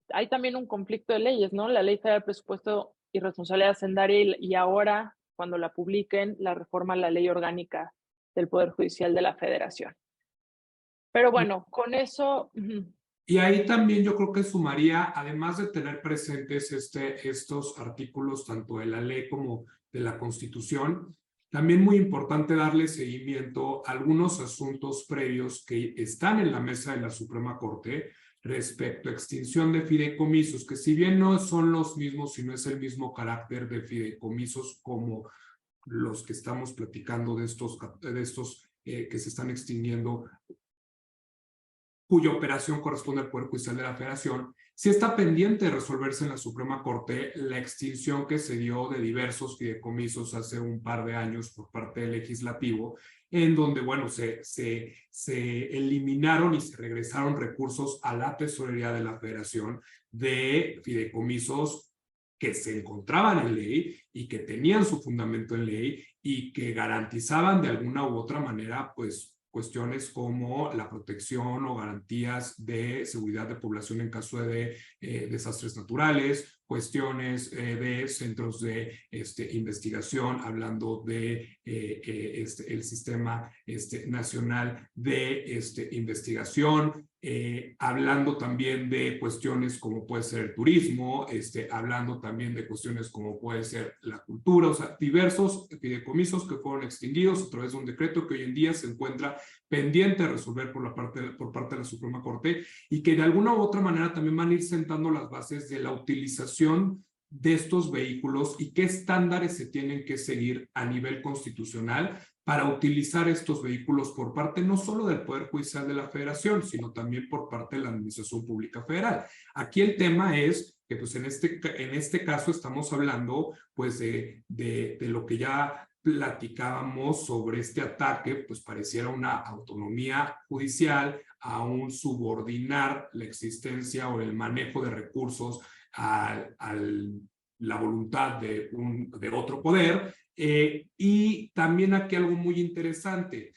hay también un conflicto de leyes, ¿no? La Ley Federal de Presupuesto y Responsabilidad Hacendaria y ahora, cuando la publiquen, la reforma a la Ley Orgánica del Poder Judicial de la Federación. Pero bueno, con eso... Y ahí también yo creo que sumaría, además de tener presentes estos artículos, tanto de la ley como de la Constitución, también muy importante darle seguimiento a algunos asuntos previos que están en la mesa de la Suprema Corte respecto a extinción de fideicomisos, que si bien no son los mismos y no es el mismo carácter de fideicomisos como los que estamos platicando de estos que se están extinguiendo, cuya operación corresponde al Poder Judicial de la Federación, sí está pendiente de resolverse en la Suprema Corte la extinción que se dio de diversos fideicomisos hace un par de años por parte del Legislativo, en donde, bueno, se eliminaron y se regresaron recursos a la tesorería de la Federación de fideicomisos que se encontraban en ley y que tenían su fundamento en ley y que garantizaban de alguna u otra manera, pues, cuestiones como la protección o garantías de seguridad de población en caso de desastres naturales, cuestiones de centros de investigación, hablando de el sistema nacional de investigación, hablando también de cuestiones como puede ser el turismo, hablando también de cuestiones como puede ser la cultura, o sea, diversos fideicomisos que fueron extinguidos a través de un decreto que hoy en día se encuentra pendiente de resolver por parte de la Suprema Corte y que de alguna u otra manera también van a ir sentando las bases de la utilización de estos vehículos y qué estándares se tienen que seguir a nivel constitucional para utilizar estos vehículos por parte no solo del Poder Judicial de la Federación, sino también por parte de la Administración Pública Federal. Aquí el tema es que pues en este caso estamos hablando pues de lo que ya platicábamos sobre este ataque, pues pareciera una autonomía judicial a un subordinar la existencia o el manejo de recursos a la voluntad de otro poder. Y también aquí algo muy interesante,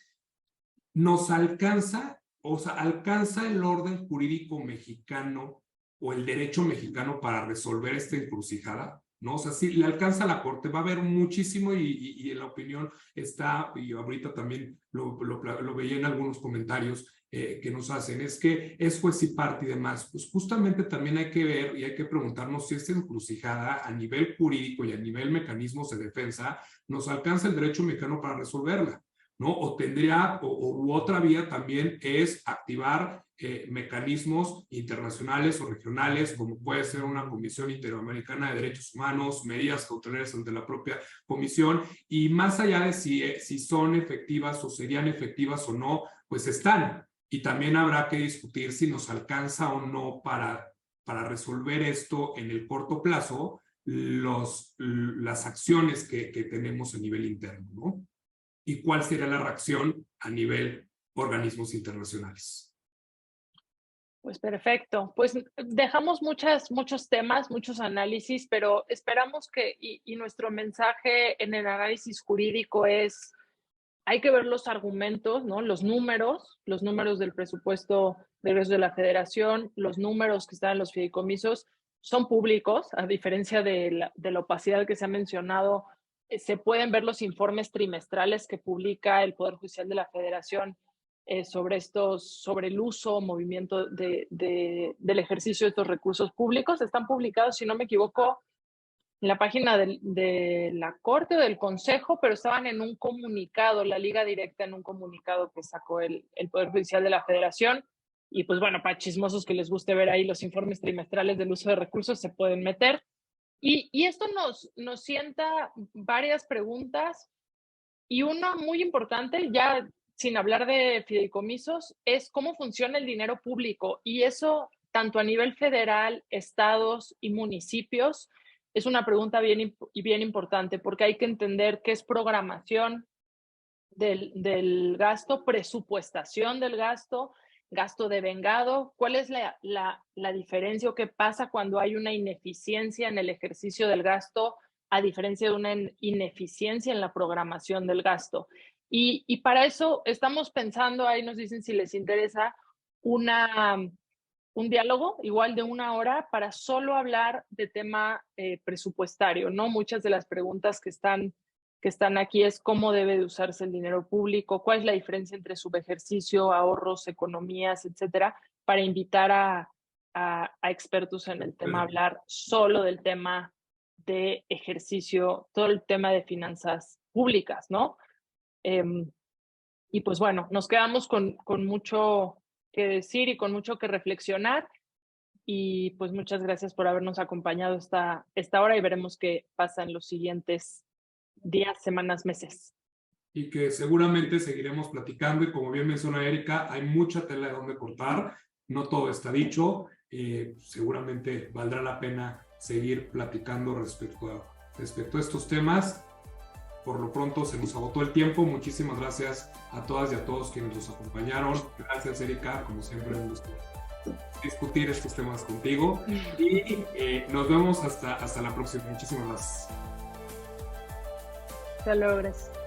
nos alcanza, o sea, alcanza el orden jurídico mexicano o el derecho mexicano para resolver esta encrucijada, ¿no? O sea, si le alcanza a la Corte, va a haber muchísimo y en la opinión está, y ahorita también lo veía en algunos comentarios que nos hacen, es que es juez y parte y demás. Pues justamente también hay que ver y hay que preguntarnos si esta encrucijada a nivel jurídico y a nivel mecanismos de defensa nos alcanza el derecho mexicano para resolverla, ¿no? O tendría, u otra vía también es activar mecanismos internacionales o regionales, como puede ser una Comisión Interamericana de Derechos Humanos, medidas cautelares ante la propia comisión, y más allá de si son efectivas o serían efectivas o no, pues están. Y también habrá que discutir si nos alcanza o no para resolver esto en el corto plazo, las acciones que tenemos a nivel interno, ¿no? Y cuál sería la reacción a nivel organismos internacionales. Pues perfecto. Pues dejamos muchos temas, muchos análisis, pero esperamos y nuestro mensaje en el análisis jurídico es, hay que ver los argumentos, ¿no? Los números del presupuesto de egresos de la Federación, los números que están en los fideicomisos son públicos, a diferencia de la opacidad que se ha mencionado. Se pueden ver los informes trimestrales que publica el Poder Judicial de la Federación sobre el uso o movimiento del ejercicio de estos recursos públicos. Están publicados, si no me equivoco, en la página de la Corte o del Consejo, pero estaban en un comunicado, la Liga Directa en un comunicado que sacó el Poder Judicial de la Federación. Y pues bueno, para chismosos que les guste ver ahí los informes trimestrales del uso de recursos, se pueden meter. Y esto nos sienta varias preguntas, y una muy importante, ya sin hablar de fideicomisos, es cómo funciona el dinero público, y eso tanto a nivel federal, estados y municipios. es una pregunta bien importante porque hay que entender qué es programación del gasto, presupuestación del gasto, gasto devengado, cuál es la diferencia o qué pasa cuando hay una ineficiencia en el ejercicio del gasto a diferencia de una ineficiencia en la programación del gasto. Y para eso estamos pensando, ahí nos dicen si les interesa, un diálogo igual de 1 hora para solo hablar de tema presupuestario, ¿no? Muchas de las preguntas que están aquí es cómo debe de usarse el dinero público, cuál es la diferencia entre subejercicio, ahorros, economías, etcétera, para invitar a expertos en el tema a hablar solo del tema de ejercicio, todo el tema de finanzas públicas, ¿no? Y pues bueno, nos quedamos con mucho que decir y con mucho que reflexionar. Y pues muchas gracias por habernos acompañado esta hora y veremos qué pasa en los siguientes días, semanas, meses. Y que seguramente seguiremos platicando y como bien menciona Erika, hay mucha tela de donde cortar, no todo está dicho, seguramente valdrá la pena seguir platicando respecto a estos temas. Por lo pronto se nos agotó el tiempo, muchísimas gracias a todas y a todos quienes nos acompañaron, gracias Erika, como siempre un gusto discutir estos temas contigo y nos vemos hasta la próxima, muchísimas gracias. Hasta luego, gracias.